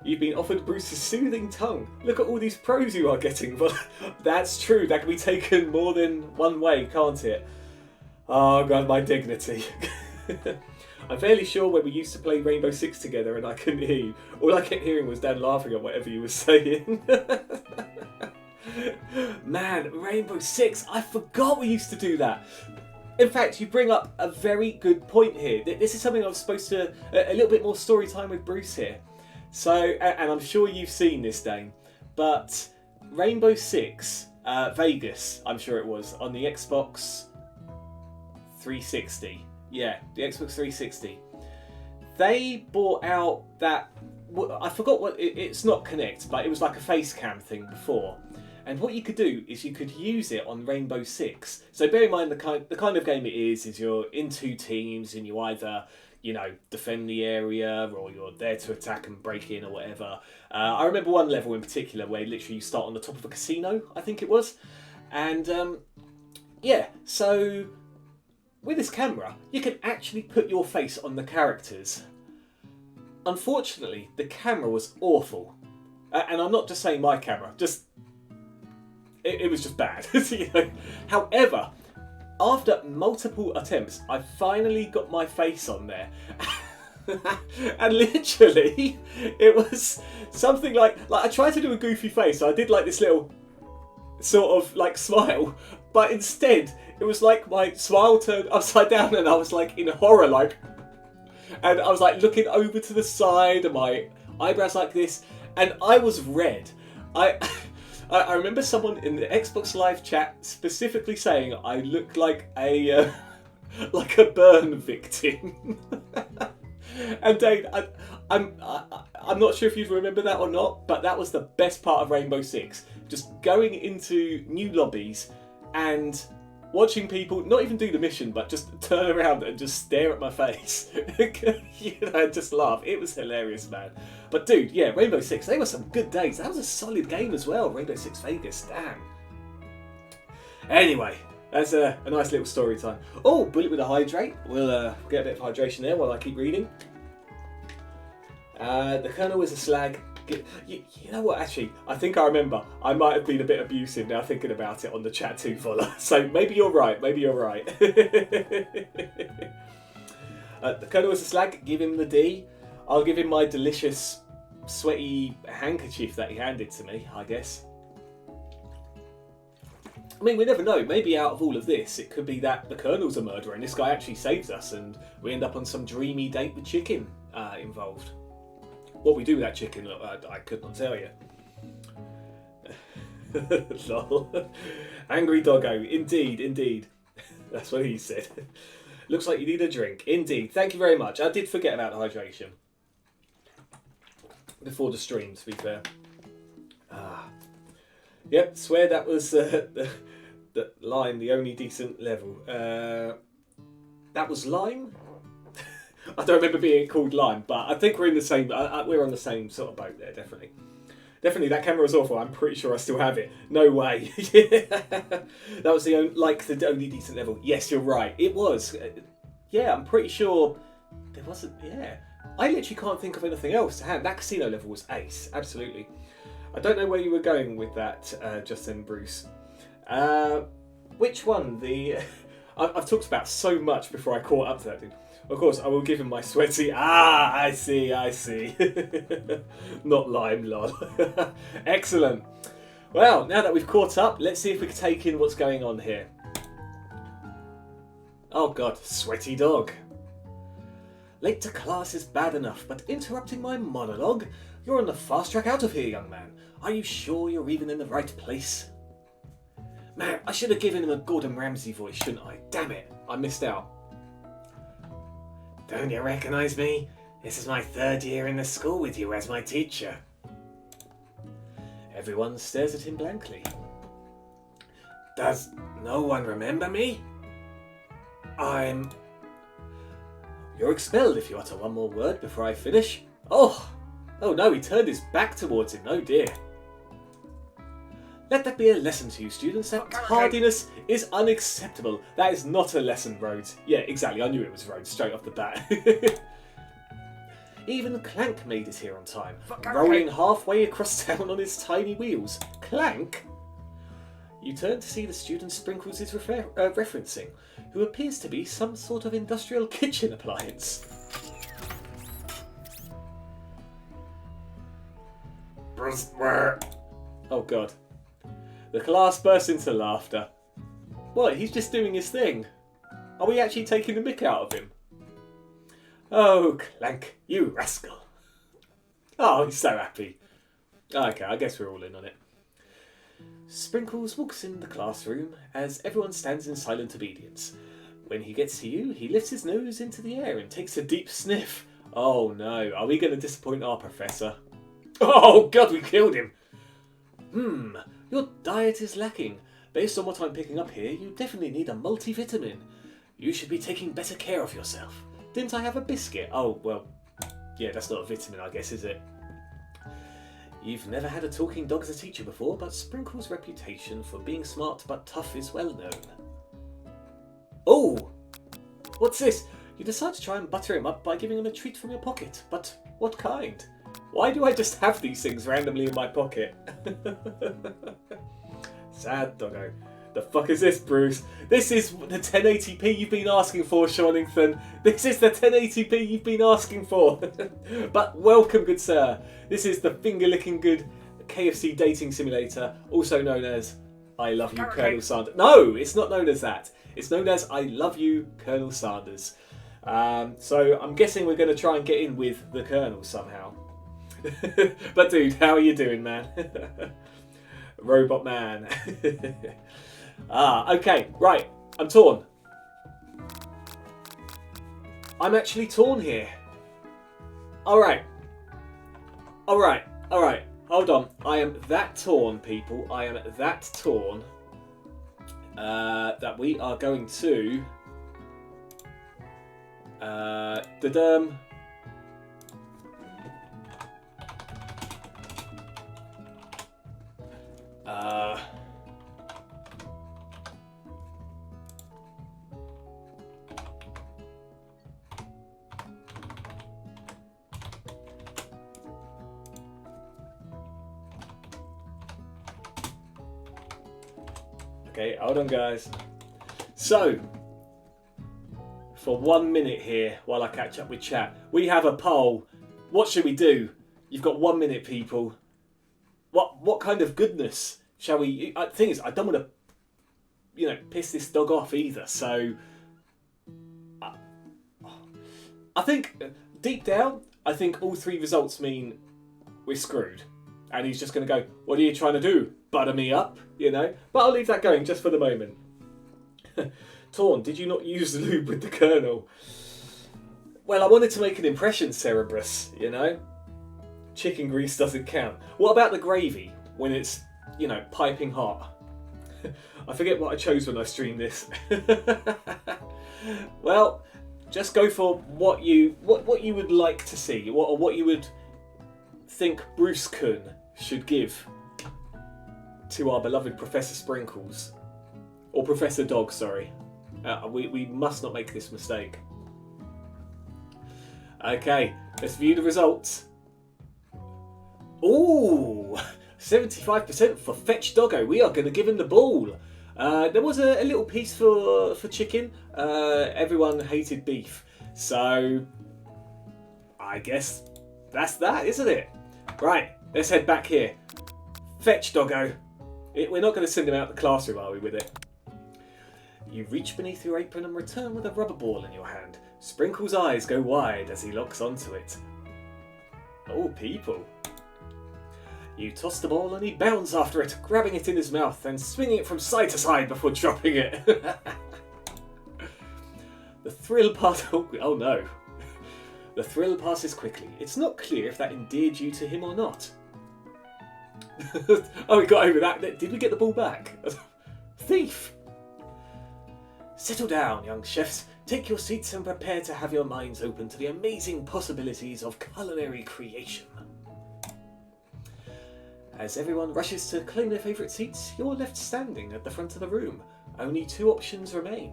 You've been offered Bruce's soothing tongue. Look at all these pros you are getting. Well, that's true. That can be taken more than one way, can't it? Oh god, my dignity. I'm fairly sure when we used to play Rainbow Six together and I couldn't hear you, all I kept hearing was Dan laughing at whatever you were saying. Man, Rainbow Six, I forgot we used to do that. In fact, you bring up a very good point here. This is something I was supposed to... A little bit more story time with Bruce here. So, and I'm sure you've seen this, Dane, but Rainbow Six, Vegas, I'm sure it was, on the Xbox 360. Yeah, the Xbox 360. They bought out that... I forgot what... It's not Kinect, but it was like a face cam thing before. And what you could do is you could use it on Rainbow Six. So bear in mind the kind of game it is you're in two teams and you either, you know, defend the area or you're there to attack and break in or whatever. I remember one level in particular where literally you start on the top of a casino, I think it was. And yeah, so with this camera, you can actually put your face on the characters. Unfortunately, the camera was awful. And I'm not just saying my camera, just... It was just bad. You know? However, after multiple attempts, I finally got my face on there. And literally, it was something like I tried to do a goofy face. So I did like this little sort of like smile, but instead it was like my smile turned upside down and I was like in horror, like, and I was like looking over to the side and my eyebrows like this, and I was red. I remember someone in the Xbox Live chat specifically saying I look like a burn victim. And Dave, I'm not sure if you'd remember that or not, but that was the best part of Rainbow Six. Just going into new lobbies and watching people not even do the mission, but just turn around and just stare at my face. You know, and just laugh. It was hilarious, man. But dude, yeah, Rainbow Six, they were some good days. That was a solid game as well, Rainbow Six Vegas, damn. Anyway, that's a nice little story time. Oh, bullet with a hydrate. We'll get a bit of hydration there while I keep reading. The Colonel was a slag. You know what, actually, I think I remember. I might have been a bit abusive now thinking about it on the chat too, Fuller. So maybe you're right, maybe you're right. The Colonel was a slag, give him the D. I'll give him my delicious, sweaty handkerchief that he handed to me, I guess. I mean, we never know. Maybe out of all of this, it could be that the Colonel's a murderer and this guy actually saves us and we end up on some dreamy date with chicken involved. What we do with that chicken, I could not tell you. Lol. Angry doggo. Indeed, indeed. That's what he said. Looks like you need a drink. Indeed. Thank you very much. I did forget about hydration before the stream, to be fair. Yep, swear that was the lime, the only decent level. That was lime? I don't remember being called lime, but I think we're in the same. We're on the same sort of boat there, definitely. Definitely, that camera was awful. I'm pretty sure I still have it. No way. That was the only decent level. Yes, you're right. It was. Yeah, I'm pretty sure there wasn't. Yeah, I literally can't think of anything else to hand. That casino level was ace. Absolutely. I don't know where you were going with that, just then, Bruce. Which one? I've talked about so much before I caught up to that, dude. Of course, I will give him my sweaty... I see. Not lime, lol. Excellent. Well, now that we've caught up, let's see if we can take in what's going on here. Oh god, sweaty dog. Late to class is bad enough, but interrupting my monologue? You're on the fast track out of here, young man. Are you sure you're even in the right place? Man, I should have given him a Gordon Ramsay voice, shouldn't I? Damn it, I missed out. Don't you recognise me? This is my 3rd year in the school with you as my teacher. Everyone stares at him blankly. Does no one remember me? You're expelled if you utter one more word before I finish. Oh no, he turned his back towards him, oh dear. Let that be a lesson to you students that hardiness is unacceptable. That is not a lesson, Rhodes. Yeah, exactly, I knew it was Rhodes straight off the bat. Even Clank made it here on time, rolling halfway across town on his tiny wheels. Clank? You turn to see the student Sprinkles is referencing, who appears to be some sort of industrial kitchen appliance. Oh god. The class bursts into laughter. What, he's just doing his thing? Are we actually taking the mick out of him? Oh, Clank, you rascal. Oh, he's so happy. Okay, I guess we're all in on it. Sprinkles walks in the classroom as everyone stands in silent obedience. When he gets to you, he lifts his nose into the air and takes a deep sniff. Oh no, are we going to disappoint our professor? Oh god, we killed him! Your diet is lacking. Based on what I'm picking up here, you definitely need a multivitamin. You should be taking better care of yourself. Didn't I have a biscuit? Oh, well, yeah, that's not a vitamin, I guess, is it? You've never had a talking dog as a teacher before, but Sprinkle's reputation for being smart but tough is well known. Oh! What's this? You decide to try and butter him up by giving him a treat from your pocket. But what kind? Why do I just have these things randomly in my pocket? Sad doggo. The fuck is this, Bruce? This is the 1080p you've been asking for, Shawington. This is the 1080p you've been asking for. But welcome, good sir. This is the finger-licking good KFC dating simulator, also known as I Love You, Colonel Sanders. No, it's not known as that. It's known as I Love You, Colonel Sanders. So I'm guessing we're going to try and get in with the Colonel somehow. But dude, how are you doing, man? Robot man. Okay, right. I'm torn. I'm actually torn here. Alright. Hold on. I am that torn, people. I am that torn that we are going to okay, hold on guys. So, for 1 minute here, while I catch up with chat, we have a poll. What should we do? You've got 1 minute, people. What kind of goodness shall we... The thing is, I don't want to, piss this dog off either, so... I think, deep down, I think all 3 results mean we're screwed. And he's just going to go, what are you trying to do? Butter me up, But I'll leave that going just for the moment. Torn, did you not use the lube with the Colonel? Well, I wanted to make an impression, Cerebrus, Chicken grease doesn't count. What about the gravy when it's, piping hot? I forget what I chose when I streamed this. Well, just go for what you would like to see, or what you would think Bruce Kuhn should give to our beloved Professor Sprinkles. Or Professor Dog, sorry. We must not make this mistake. Okay, let's view the results. Ooh, 75% for Fetch Doggo. We are going to give him the ball. There was a little piece for chicken. Everyone hated beef. So, I guess that's that, isn't it? Right, let's head back here. Fetch Doggo. We're not going to send him out the classroom, are we, with it? You reach beneath your apron and return with a rubber ball in your hand. Sprinkle's eyes go wide as he locks onto it. Oh, people. You toss the ball and he bounds after it, grabbing it in his mouth and swinging it from side to side before dropping it. The thrill part... Oh no. The thrill passes quickly. It's not clear if that endeared you to him or not. Oh, we got over that. Did we get the ball back? Thief! Settle down, young chefs. Take your seats and prepare to have your minds open to the amazing possibilities of culinary creation. As everyone rushes to claim their favourite seats, you're left standing at the front of the room. Only 2 options remain.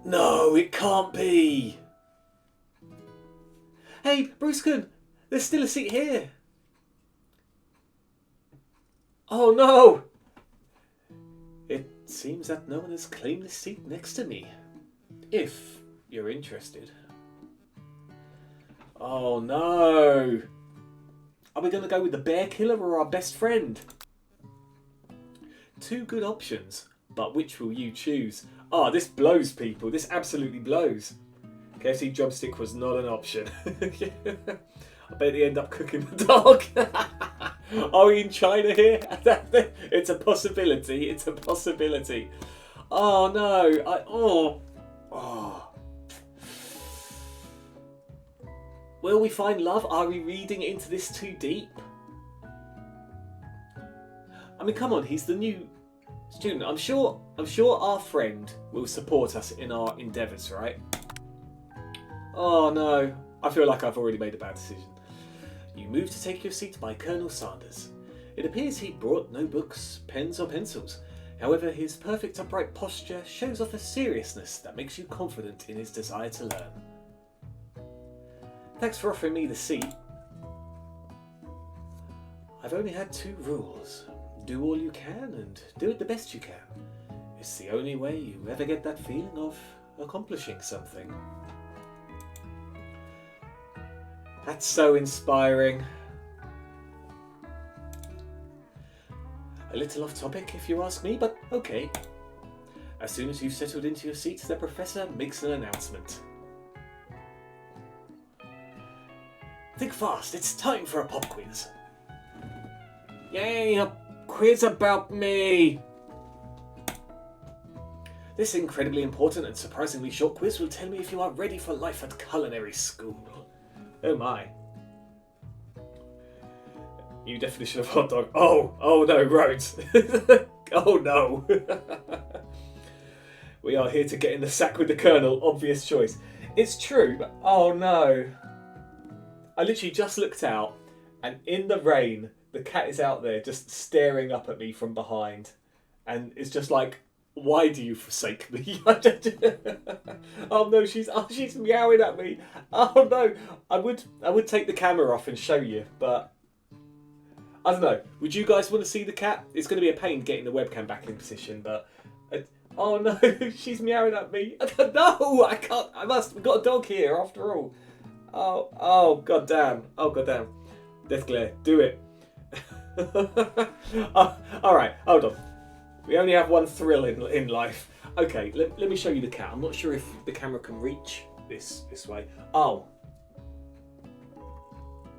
No, it can't be! Hey, Bruskin, there's still a seat here. Oh no! It seems that no one has claimed the seat next to me. If you're interested. Oh no! Are we going to go with the bear killer or our best friend? 2 good options, but which will you choose? Ah, this blows, people. This absolutely blows. KFC drumstick was not an option. I bet they end up cooking the dog. Are we in China here? It's a possibility. It's a possibility. Oh no! Oh. Will we find love? Are we reading into this too deep? I mean, come on. He's the new student. I'm sure our friend will support us in our endeavours, right? Oh no. I feel like I've already made a bad decision. You move to take your seat by Colonel Sanders. It appears he brought no books, pens or pencils. However, his perfect upright posture shows off a seriousness that makes you confident in his desire to learn. Thanks for offering me the seat. I've only had 2 rules. Do all you can and do it the best you can. It's the only way you ever get that feeling of accomplishing something. That's so inspiring. A little off topic if you ask me, but okay. As soon as you've settled into your seats, the professor makes an announcement. Think fast, it's time for a pop quiz. Yay, a quiz about me! This incredibly important and surprisingly short quiz will tell me if you are ready for life at culinary school. Oh my. New definition of hot dog. Oh no, Rhodes. Oh no. We are here to get in the sack with the Colonel. Obvious choice. It's true, but oh no. I literally just looked out and in the rain, the cat is out there just staring up at me from behind. And it's just like, why do you forsake me? Oh no, she's meowing at me. Oh no, I would take the camera off and show you, but I don't know. Would you guys want to see the cat? It's going to be a pain getting the webcam back in position, but oh no, she's meowing at me. No, I can't. We've got a dog here after all. Oh god damn. Oh god damn. Death glare. Do it. All right, hold on. We only have one thrill in life. Okay, let me show you the cat. I'm not sure if the camera can reach this way. Oh.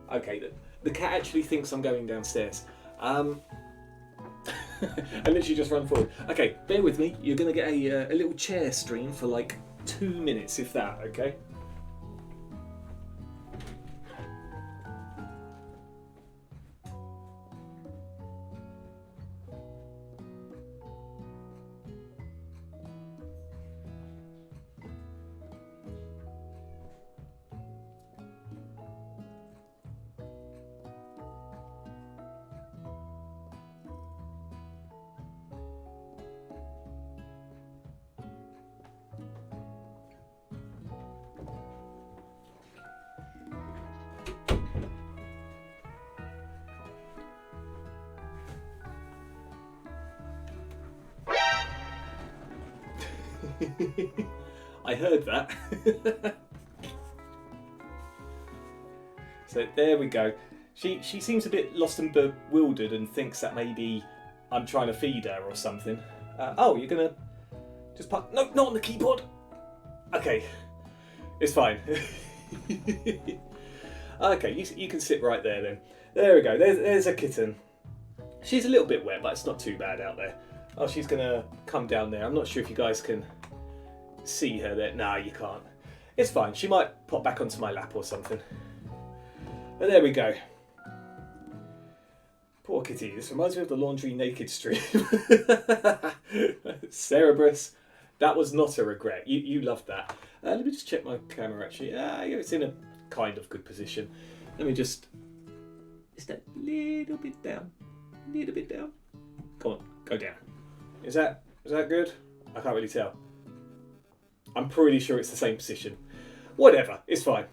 Okay, the cat actually thinks I'm going downstairs. I literally just run forward. Okay, bear with me. You're going to get a little chair stream for like 2 minutes, if that, okay? I heard that. So there we go. She seems a bit lost and bewildered and thinks that maybe I'm trying to feed her or something. Oh, you're gonna just put... No, not on the keyboard. Okay, it's fine. Okay, you can sit right there then. There we go. There's a kitten. She's a little bit wet, but it's not too bad out there. Oh, she's gonna come down there. I'm not sure if you guys can see her there. No, you can't. It's fine. She might pop back onto my lap or something. But there we go. Poor kitty. This reminds me of the laundry naked stream. Cerebrus. That was not a regret. You loved that. Let me just check my camera actually. Yeah, it's in a kind of good position. Let me just... Is that a little bit down? A little bit down? Come on, go down. Is that good? I can't really tell. I'm pretty sure it's the same position. Whatever, it's fine.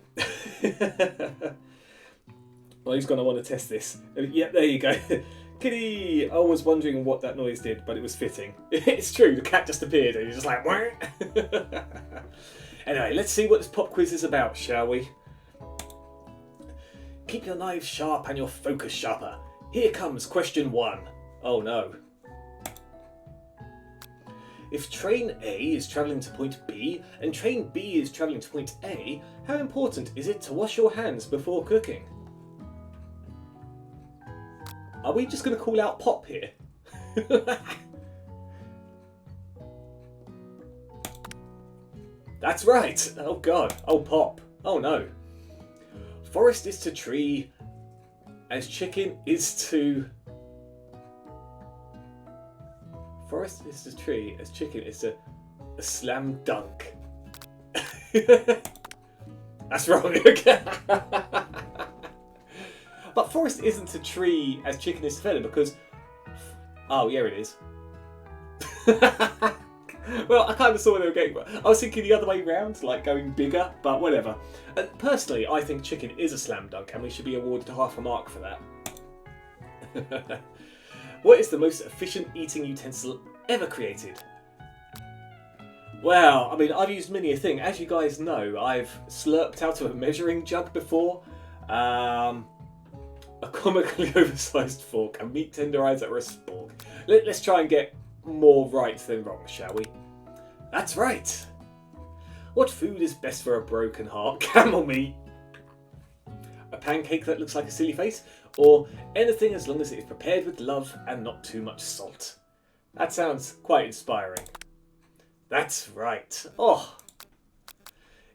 Well, who's going to want to test this? Yeah, there you go. Kitty! I was wondering what that noise did, but it was fitting. It's true, the cat just appeared and you're just like... Anyway, let's see what this pop quiz is about, shall we? Keep your knives sharp and your focus sharper. Here comes question 1. Oh no. If train A is travelling to point B and train B is travelling to point A, how important is it to wash your hands before cooking? Are we just going to call out pop here? That's right. Oh god. Oh pop. Oh no. Forest is to tree as chicken is to... Forest is to tree as chicken is to a slam dunk. That's wrong. But forest isn't a tree as chicken is to feather because... Oh, yeah, it is. Well, I kind of saw where they were going. I was thinking the other way round, like going bigger, but whatever. Personally, I think chicken is a slam dunk and we should be awarded half a mark for that. What is the most efficient eating utensil ever created? Well, I mean, I've used many a thing. As you guys know, I've slurped out of a measuring jug before. A comically oversized fork, a meat tenderizer or a spork. Let's try and get more right than wrong, shall we? That's right! What food is best for a broken heart? Camel meat! A pancake that looks like a silly face? Or anything as long as it is prepared with love and not too much salt? That sounds quite inspiring. That's right. Oh!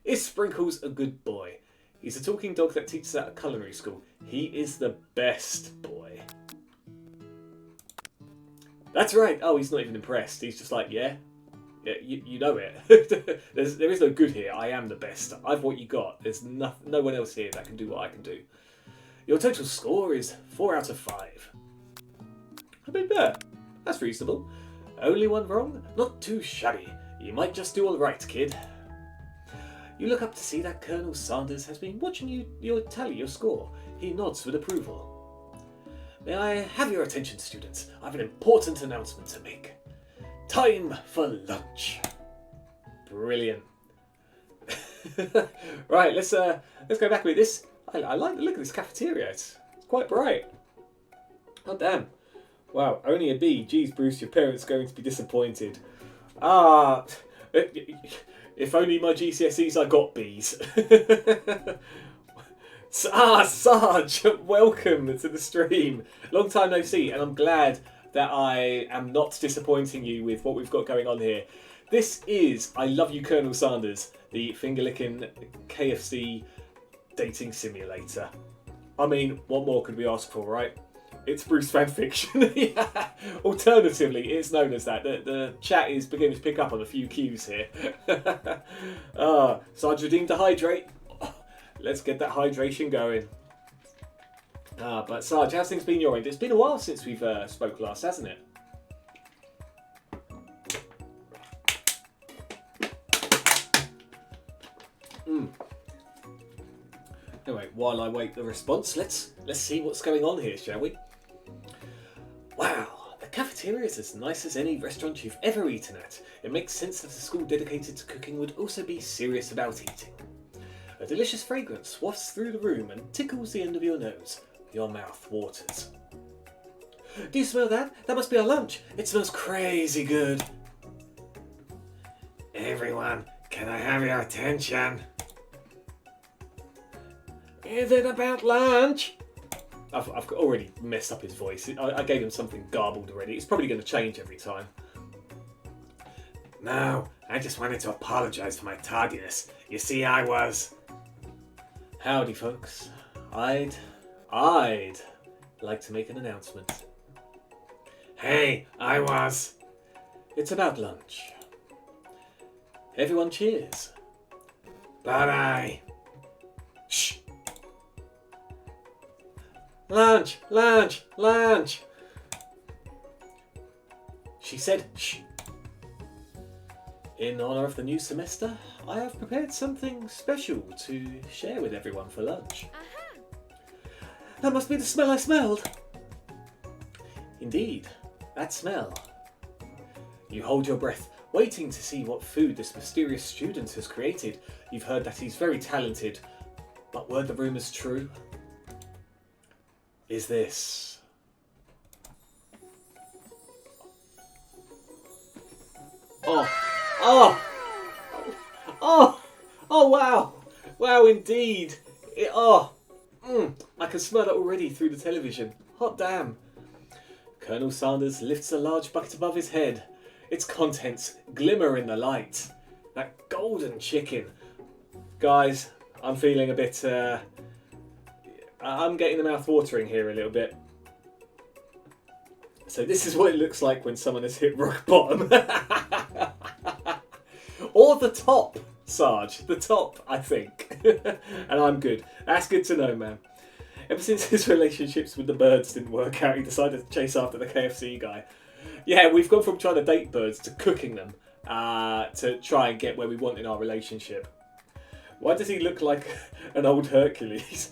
Is Sprinkles a good boy? He's a talking dog that teaches at a culinary school. He is the best boy. That's right. Oh, he's not even impressed. He's just like, yeah, you know it. There is no good here. I am the best. I've what you got. There's no one else here that can do what I can do. Your total score is 4 out of 5. I mean, that's reasonable. Only one wrong? Not too shabby. You might just do all right, kid. You look up to see that Colonel Sanders has been watching you tally your score. He nods with approval. May I have your attention, students? I have an important announcement to make. Time for lunch. Brilliant. Right, let's go back with this. I like the look of this cafeteria. It's quite bright. Oh damn. Wow, only a B. Geez, Bruce, your parents are going to be disappointed. If only my GCSEs I got Bs. Sarge, welcome to the stream. Long time no see, and I'm glad that I am not disappointing you with what we've got going on here. This is I Love You, Colonel Sanders, the finger-licking KFC dating simulator. I mean, what more could we ask for, right? It's Bruce fanfiction. Yeah. Alternatively, it's known as that. The chat is beginning to pick up on a few cues here. Sarge redeemed to hydrate. Let's get that hydration going. But Sarge, how's things been your end? It's been a while since we've spoke last, hasn't it? Anyway, while I wait the response, let's see what's going on here, shall we? Wow, the cafeteria is as nice as any restaurant you've ever eaten at. It makes sense that a school dedicated to cooking would also be serious about eating. A delicious fragrance wafts through the room and tickles the end of your nose. your mouth waters. Do you smell that? That must be our lunch. It smells crazy good. Everyone, can I have your attention? Is it about lunch? I've already messed up his voice. I gave him something garbled already. It's probably going to change every time. No, I just wanted to apologise for my tardiness. You see, I was... Howdy, folks. I'd like to make an announcement. Hey, I was... It's about lunch. Everyone cheers. But I... Shh! Lunch! Lunch! Lunch! She said, shh. In honour of the new semester, I have prepared something special to share with everyone for lunch. That must be the smell I smelled. Indeed, that smell. You hold your breath, waiting to see what food this mysterious student has created. You've heard that he's very talented, but were the rumours true? Is this... Oh, wow. Wow, indeed. I can smell it already through the television. Hot damn. Colonel Sanders lifts a large bucket above his head. Its contents glimmer in the light. That golden chicken. Guys, I'm feeling a bit... I'm getting the mouth watering here a little bit. So this is what it looks like when someone has hit rock bottom. Or the top, Sarge. The top, I think. And I'm good. That's good to know, man. Ever since his relationships with the birds didn't work out, he decided to chase after the KFC guy. Yeah, we've gone from trying to date birds to cooking them to try and get where we want in our relationship. Why does he look like an old Hercules?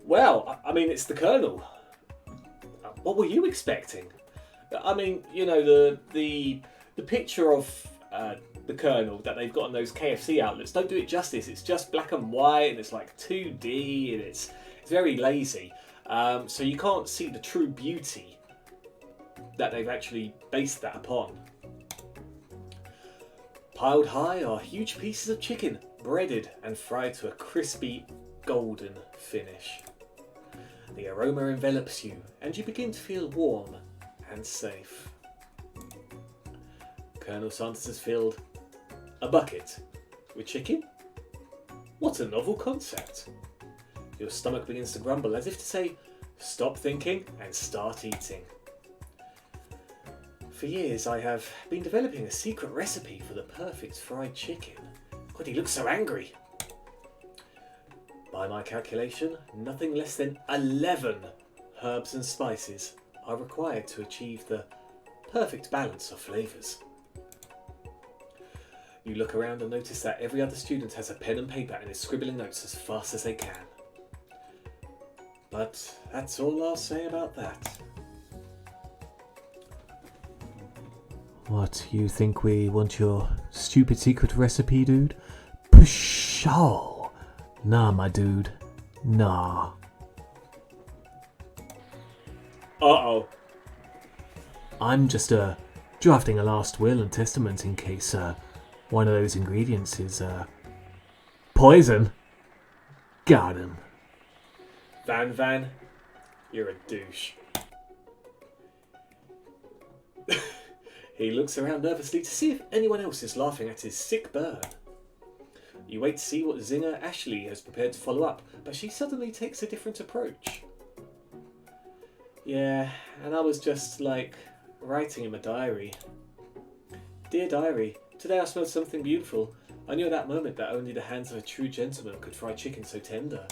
Well, I mean, it's the Colonel. What were you expecting? I mean, you know, the picture of the Colonel that they've got on those KFC outlets don't do it justice. It's just black and white, and it's like 2D, and it's very lazy. So you can't see the true beauty that they've actually based that upon. Piled high are huge pieces of chicken, breaded and fried to a crispy golden finish. The aroma envelops you, and you begin to feel warm and safe. Colonel Sanders has filled a bucket with chicken? What a novel concept. Your stomach begins to grumble as if to say, stop thinking and start eating. For years I have been developing a secret recipe for the perfect fried chicken. God, he looks so angry. By my calculation, nothing less than 11 herbs and spices are required to achieve the perfect balance of flavours. You look around and notice that every other student has a pen and paper and is scribbling notes as fast as they can. But that's all I'll say about that. What, you think we want your stupid secret recipe, dude? Pshaw! Nah, my dude. Nah. Uh-oh. I'm just drafting a last will and testament in case one of those ingredients is poison. Got him. Van, you're a douche. He looks around nervously to see if anyone else is laughing at his sick burn. You wait to see what Zinger Ashley has prepared to follow up, but she suddenly takes a different approach. Yeah, and I was just, like, writing in my diary. Dear diary, today I smelled something beautiful. I knew at that moment that only the hands of a true gentleman could fry chicken so tender.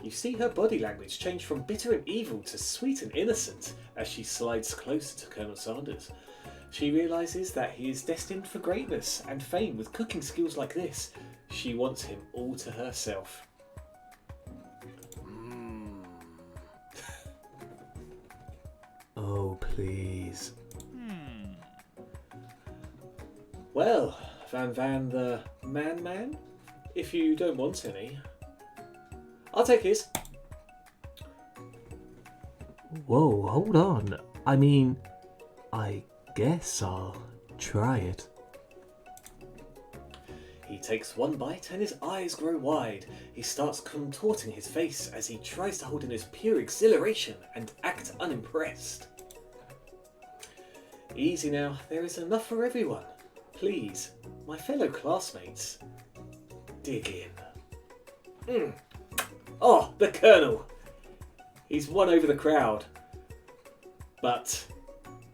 You see her body language change from bitter and evil to sweet and innocent as she slides closer to Colonel Sanders. She realises that he is destined for greatness and fame with cooking skills like this. She wants him all to herself. Oh, please. Well, Van the man, if you don't want any, I'll take his. Whoa, hold on. I mean, I guess I'll try it. He takes one bite and his eyes grow wide. He starts contorting his face as he tries to hold in his pure exhilaration and act unimpressed. Easy now, there is enough for everyone. Please, my fellow classmates, dig in. Oh, the Colonel! He's won over the crowd. But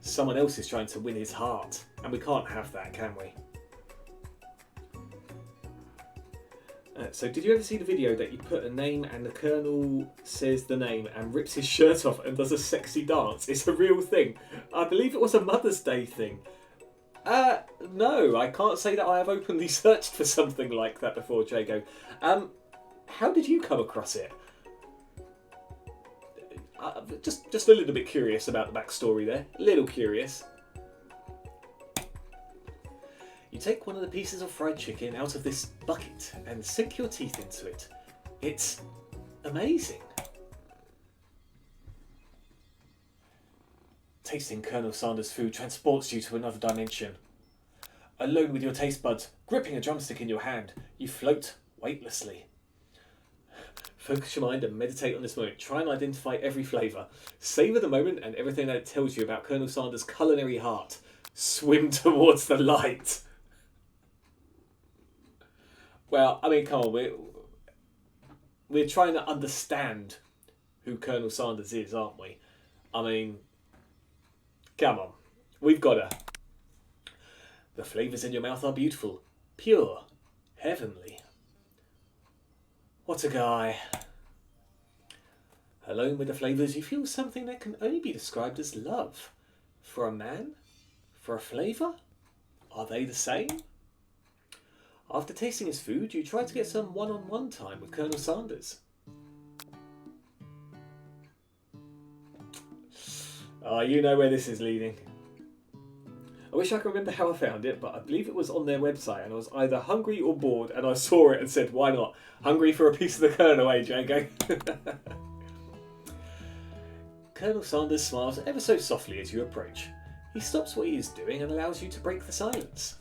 someone else is trying to win his heart, and we can't have that, can we? So did you ever see the video that you put a name and the Colonel says the name and rips his shirt off and does a sexy dance? It's a real thing. I believe it was a Mother's Day thing. No, I can't say that I have openly searched for something like that before, Jago. How did you come across it? Just a little bit curious about the backstory there. A little curious. You take one of the pieces of fried chicken out of this bucket and sink your teeth into it. It's amazing. Tasting Colonel Sanders' food transports you to another dimension. Alone with your taste buds, gripping a drumstick in your hand, you float weightlessly. Focus your mind and meditate on this moment. Try and identify every flavour. Savour the moment and everything that it tells you about Colonel Sanders' culinary heart. Swim towards the light. Well, I mean, come on, we're trying to understand who Colonel Sanders is, aren't we? I mean, come on, we've got to. The flavours in your mouth are beautiful, pure, heavenly. What a guy. Alone with the flavours, you feel something that can only be described as love. For a man? For a flavour? Are they the same? After tasting his food, you try to get some one-on-one time with Colonel Sanders. You know where this is leading. I wish I could remember how I found it, but I believe it was on their website and I was either hungry or bored and I saw it and said, why not? Hungry for a piece of the Colonel, eh, Jago? Colonel Sanders smiles ever so softly as you approach. He stops what he is doing and allows you to break the silence.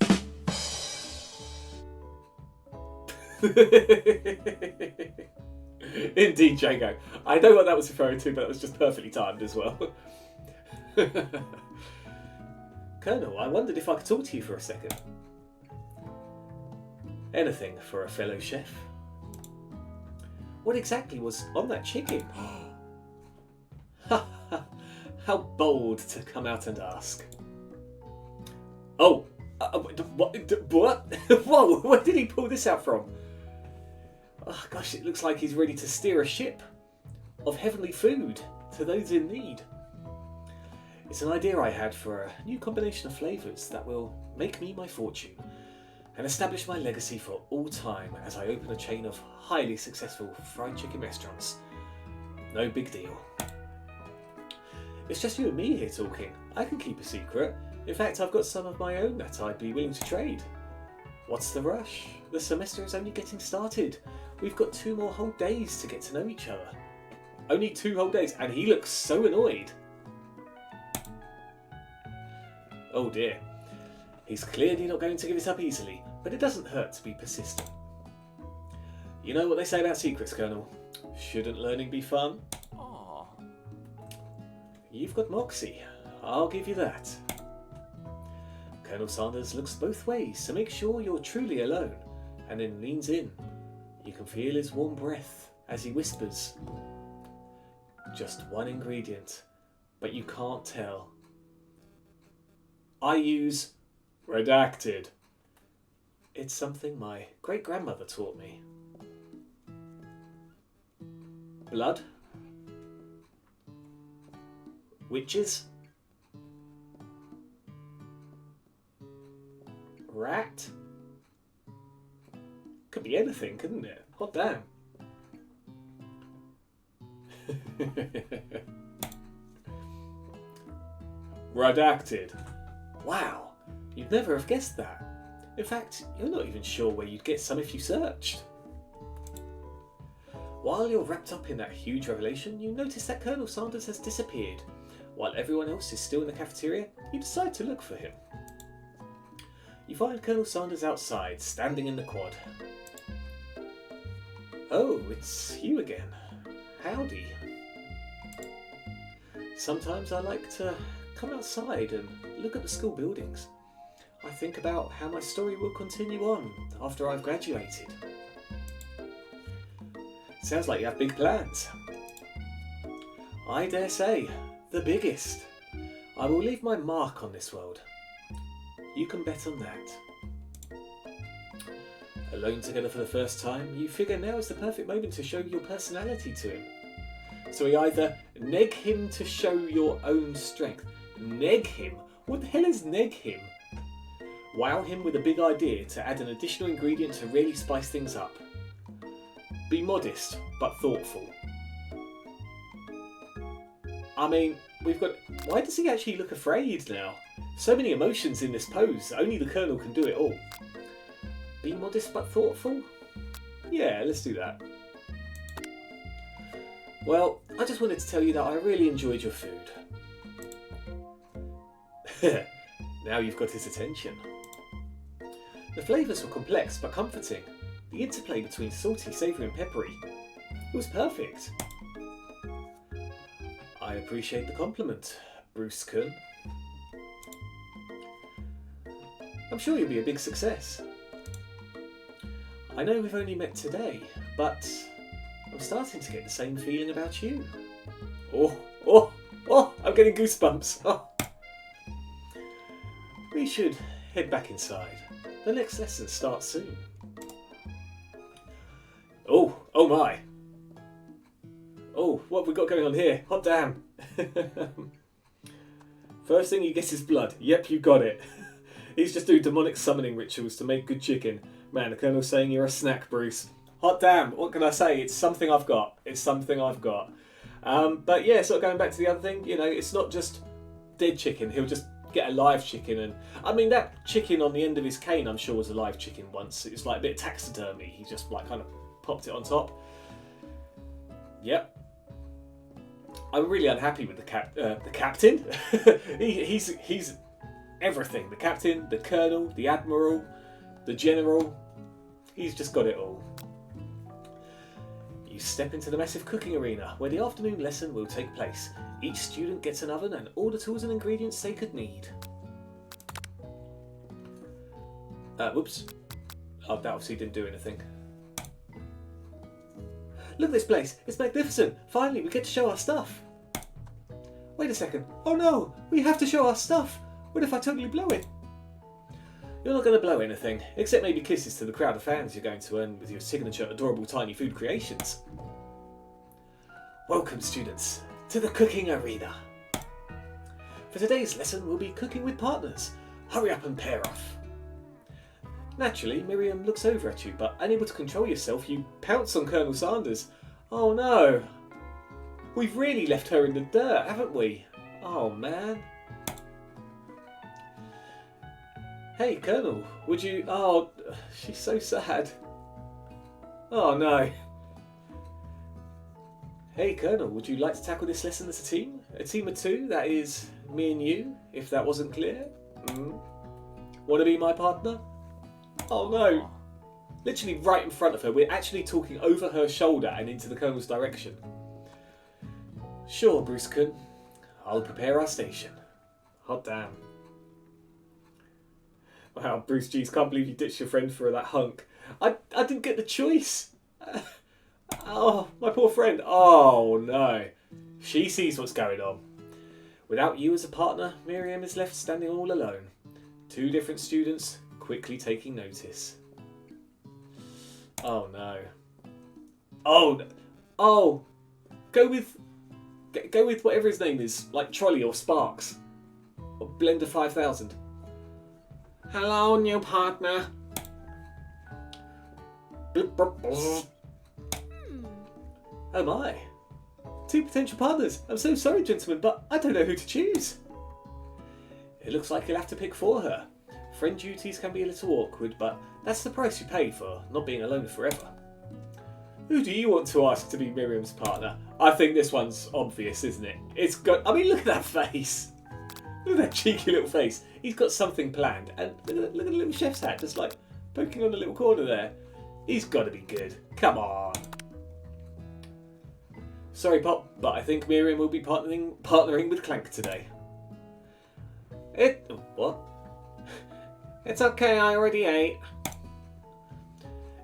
Indeed, Jago. I know what that was referring to, but it was just perfectly timed as well. Colonel, I wondered if I could talk to you for a second. Anything for a fellow chef. What exactly was on that chicken? How bold to come out and ask. Oh, what? Whoa, where did he pull this out from? Oh gosh, it looks like he's ready to steer a ship of heavenly food to those in need. It's an idea I had for a new combination of flavours that will make me my fortune and establish my legacy for all time as I open a chain of highly successful fried chicken restaurants. No big deal. It's just you and me here talking. I can keep a secret. In fact, I've got some of my own that I'd be willing to trade. What's the rush? The semester is only getting started. We've got 2 more whole days to get to know each other. Only 2 whole days, and he looks so annoyed. Oh dear. He's clearly not going to give it up easily, but it doesn't hurt to be persistent. You know what they say about secrets, Colonel? Shouldn't learning be fun? Aww. You've got moxie. I'll give you that. Colonel Sanders looks both ways to make sure you're truly alone, and then leans in. You can feel his warm breath as he whispers. Just one ingredient, but you can't tell. I use redacted. It's something my great-grandmother taught me. Blood? Witches? Rat? Could be anything, couldn't it? Hot damn. Redacted. Wow, you'd never have guessed that. In fact, you're not even sure where you'd get some if you searched. While you're wrapped up in that huge revelation, you notice that Colonel Sanders has disappeared. While everyone else is still in the cafeteria, you decide to look for him. You find Colonel Sanders outside, standing in the quad. Oh, it's you again. Howdy. Sometimes I like to come outside and look at the school buildings. I think about how my story will continue on after I've graduated. Sounds like you have big plans. I dare say, the biggest. I will leave my mark on this world. You can bet on that. Alone together for the first time, you figure now is the perfect moment to show your personality to him. So we either neg him to show your own strength. Neg him? What the hell is neg him? Wow him with a big idea to add an additional ingredient to really spice things up. Be modest, but thoughtful. I mean, we've got... Why does he actually look afraid now? So many emotions in this pose. Only the Colonel can do it all. Be modest, but thoughtful? Yeah, let's do that. Well, I just wanted to tell you that I really enjoyed your food. Now you've got his attention. The flavours were complex but comforting. The interplay between salty, savoury and peppery. It was perfect. I appreciate the compliment, Bruce Kun. I'm sure you'll be a big success. I know we've only met today, but I'm starting to get the same feeling about you. Oh, I'm getting goosebumps. Oh. We should head back inside. The next lesson starts soon. Oh my. Oh, what have we got going on here? Hot damn. First thing you get is blood. Yep, you got it. He's just doing demonic summoning rituals to make good chicken. Man, the Colonel's saying you're a snack, Bruce. Hot damn, what can I say? It's something I've got. It's something I've got. But yeah, sort of going back to the other thing, you know, it's not just dead chicken. He'll just get a live chicken. And I mean, that chicken on the end of his cane, I'm sure was a live chicken once. It was like a bit of taxidermy. He just like kind of popped it on top. Yep. I'm really unhappy with the captain. he's everything. The captain, the colonel, the admiral, the general. He's just got it all. You step into the massive cooking arena where the afternoon lesson will take place. Each student gets an oven and all the tools and ingredients they could need. Whoops. Oh, that obviously didn't do anything. Look at this place. It's magnificent. Finally, we get to show our stuff. Wait a second. Oh no, we have to show our stuff. What if I totally blow it? You're not going to blow anything, except maybe kisses to the crowd of fans you're going to earn with your signature adorable tiny food creations. Welcome, students, to the cooking arena. For today's lesson, we'll be cooking with partners. Hurry up and pair off. Naturally, Miriam looks over at you, but unable to control yourself, you pounce on Colonel Sanders. Oh no! We've really left her in the dirt, haven't we? Oh man. Hey, Colonel, would you... Oh, she's so sad. Oh no. Hey, Colonel, would you like to tackle this lesson as a team? A team of two, that is me and you, if that wasn't clear. Want to be my partner? Oh no. Literally right in front of her. We're actually talking over her shoulder and into the Colonel's direction. Sure, Bruce Kun. I'll prepare our station. Hot damn. Wow, Bruce G's, can't believe you ditched your friend for that hunk. I didn't get the choice. Oh, my poor friend. Oh no. She sees what's going on. Without you as a partner, Miriam is left standing all alone. Two different students quickly taking notice. Oh no. Oh. Go with whatever his name is, like Trolley or Sparks. Or Blender 5000. Hello, new partner. Oh my. Two potential partners. I'm so sorry, gentlemen, but I don't know who to choose. It looks like you'll have to pick for her. Friend duties can be a little awkward, but that's the price you pay for not being alone forever. Who do you want to ask to be Miriam's partner? I think this one's obvious, isn't it? It's got. I mean, look at that face. Look at that cheeky little face. He's got something planned, and look at the little chef's hat, just like poking on the little corner there. He's got to be good. Come on. Sorry, Pop, but I think Miriam will be partnering with Clank today. What? It's okay. I already ate.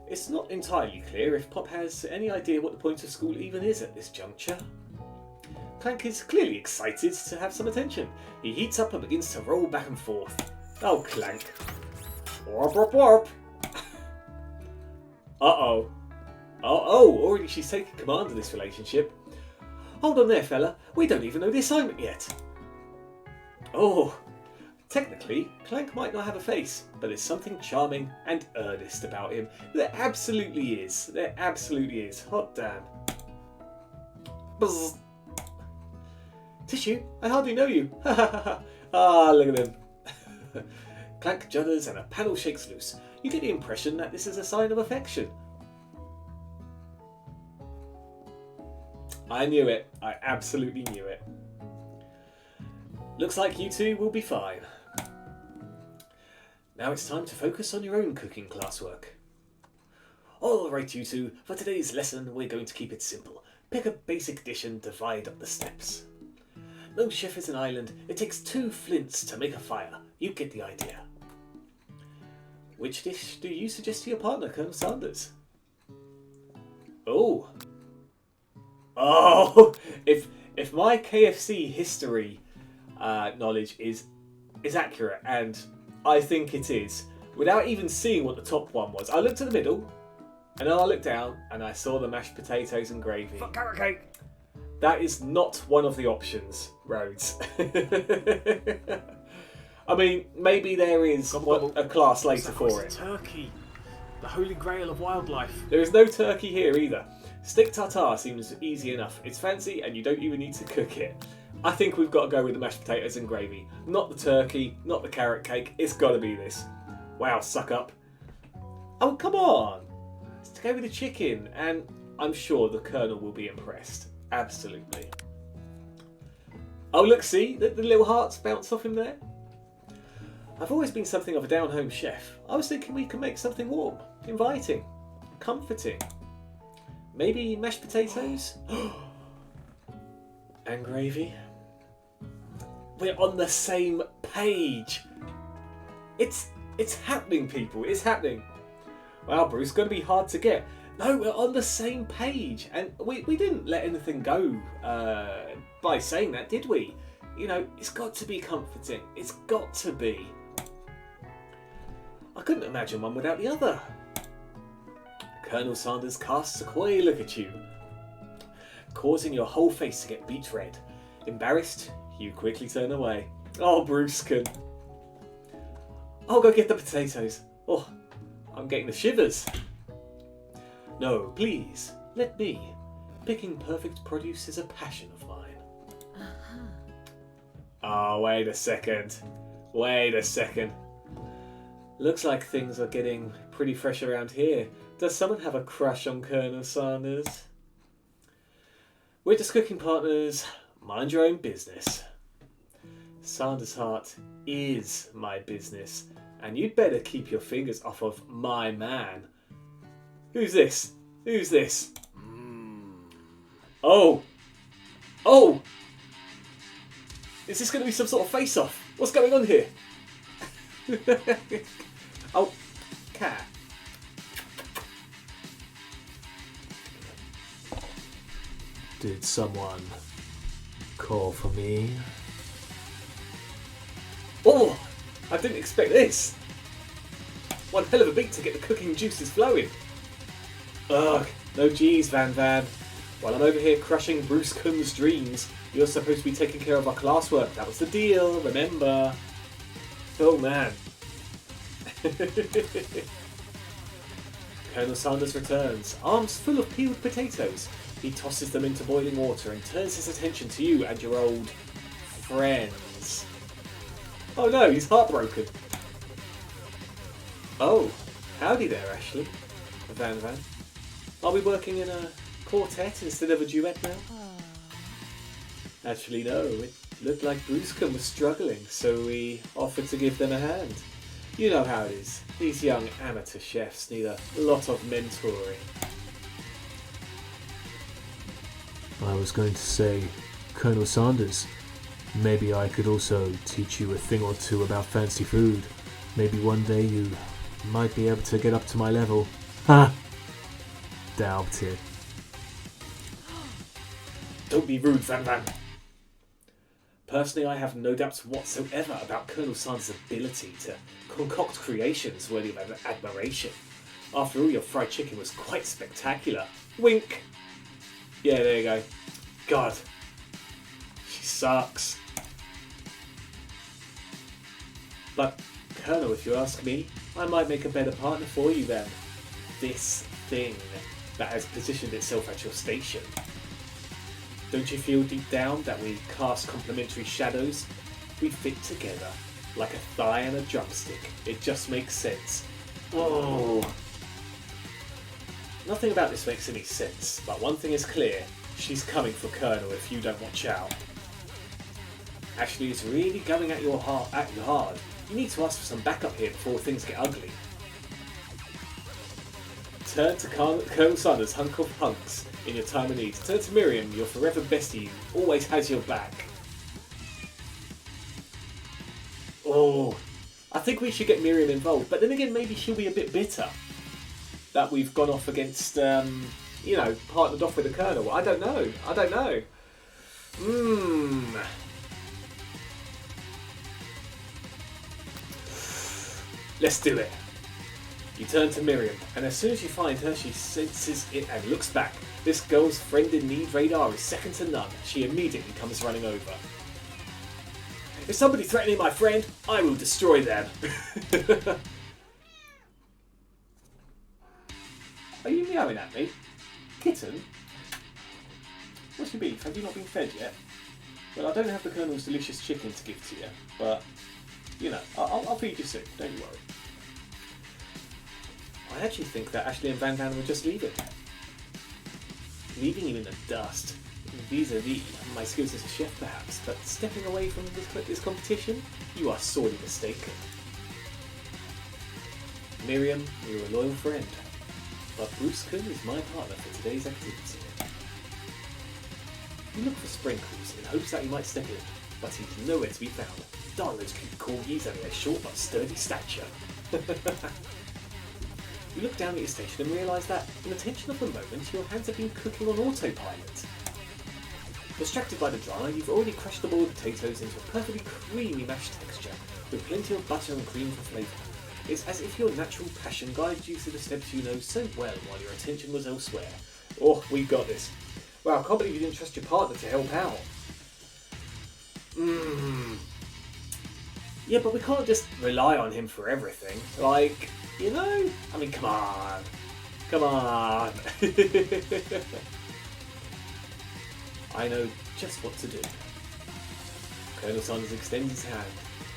It's not entirely clear if Pop has any idea what the point of school even is at this juncture. Clank is clearly excited to have some attention. He heats up and begins to roll back and forth. Oh, Clank. Warp, warp, warp. Uh-oh. Oh, already she's taken command of this relationship. Hold on there, fella. We don't even know the assignment yet. Oh. Technically, Clank might not have a face, but there's something charming and earnest about him. There absolutely is. There absolutely is. Hot damn. Buzz. Tissue, I hardly know you. Ah, look at him. Clank judders and a panel shakes loose. You get the impression that this is a sign of affection. I knew it. I absolutely knew it. Looks like you two will be fine. Now it's time to focus on your own cooking classwork. Alright, you two, for today's lesson we're going to keep it simple. Pick a basic dish and divide up the steps. No chef is an island. It takes 2 flints to make a fire. You get the idea. Which dish do you suggest to your partner, Colonel Sanders? Oh, if my KFC history knowledge is accurate, and I think it is, without even seeing what the top one was, I looked at the middle, and then I looked down, and I saw the mashed potatoes and gravy. Fuck carrot cake. That is not one of the options, Rhodes. I mean, maybe there is a class later for it. Turkey, the holy grail of wildlife. There is no turkey here either. Steak tartare seems easy enough. It's fancy and you don't even need to cook it. I think we've got to go with the mashed potatoes and gravy. Not the turkey, not the carrot cake. It's got to be this. Wow, suck up. Oh, come on. Let's go with the chicken, and I'm sure the Colonel will be impressed. Absolutely. Oh, look, see? The little hearts bounce off him there. I've always been something of a down-home chef. I was thinking we could make something warm, inviting, comforting. Maybe mashed potatoes? And gravy? We're on the same page. It's happening, people. It's happening. Wow, Bruce, it's going to be hard to get. No, we're on the same page. And we didn't let anything go by saying that, did we? You know, it's got to be comforting. It's got to be. I couldn't imagine one without the other. Colonel Sanders casts a coy look at you, causing your whole face to get beet red. Embarrassed, you quickly turn away. Oh, Brewskin. I'll go get the potatoes. Oh, I'm getting the shivers. No, please, let me. Picking perfect produce is a passion of mine. Oh, wait a second. Wait a second. Looks like things are getting pretty fresh around here. Does someone have a crush on Colonel Sanders? We're just cooking partners. Mind your own business. Sanders' heart is my business, and you'd better keep your fingers off of my man. Who's this? Who's this? Oh! Oh! Is this going to be some sort of face-off? What's going on here? Oh, cat. Did someone call for me? Oh! I didn't expect this. One hell of a beat to get the cooking juices flowing. Ugh, no G's, Van Van. While I'm over here crushing Bruce Kuhn's dreams, you're supposed to be taking care of our classwork. That was the deal, remember? Oh, man. Colonel Sanders returns, arms full of peeled potatoes. He tosses them into boiling water and turns his attention to you and your old friends. Oh no, he's heartbroken. Oh, howdy there, Ashley. Van Van. Are we working in a quartet instead of a duet now? Actually, no. It looked like Bruscum was struggling, so we offered to give them a hand. You know how it is. These young amateur chefs need a lot of mentoring. I was going to say, Colonel Sanders, maybe I could also teach you a thing or two about fancy food. Maybe one day you might be able to get up to my level. Ha! Doubt it. Don't be rude, Van Van. Personally, I have no doubts whatsoever about Colonel Sanders' ability to concoct creations worthy of admiration. After all, your fried chicken was quite spectacular. Wink! Yeah, there you go. God. She sucks. But, Colonel, if you ask me, I might make a better partner for you then. This thing that has positioned itself at your station. Don't you feel deep down that we cast complementary shadows? We fit together like a thigh and a drumstick. It just makes sense. Oh. Nothing about this makes any sense, but one thing is clear. She's coming for Colonel if you don't watch out. Actually, it's really going at you hard. You need to ask for some backup here before things get ugly. Turn to Colonel Sanders' hunk of hunks in your time of need. Turn to Miriam, your forever bestie, who always has your back. Oh, I think we should get Miriam involved, but then again, maybe she'll be a bit bitter that we've gone off against, partnered off with the Colonel. I don't know. Let's do it. You turn to Miriam, and as soon as you find her, she senses it and looks back. This girl's friend in need radar is second to none. She immediately comes running over. If somebody threatening my friend, I will destroy them. Are you meowing at me? Kitten? What's your beef? Have you not been fed yet? Well, I don't have the Colonel's delicious chicken to give to you, but, I'll feed you soon, don't you worry. I actually think that Ashley and Van Van were just leaving you in the dust, vis-a-vis my skills as a chef perhaps, but stepping away from this competition, you are sorely mistaken. Miriam, you're a loyal friend, but Bruce Kuhn is my partner for today's activity. You look for Sprinkles in hopes that he might step in, but he's nowhere to be found. Darn those cute corgis and their short but sturdy stature. You look down at your station and realise that, in the tension of the moment, your hands have been cooking on autopilot. Distracted by the drama, you've already crushed the boiled potatoes into a perfectly creamy mashed texture, with plenty of butter and cream for flavour. It's as if your natural passion guides you through the steps you know so well while your attention was elsewhere. Oh, we've got this. Wow, I can't believe you didn't trust your partner to help out. Yeah, but we can't just rely on him for everything. Like, I mean, come on. I know just what to do. Colonel Sanders extends his hand.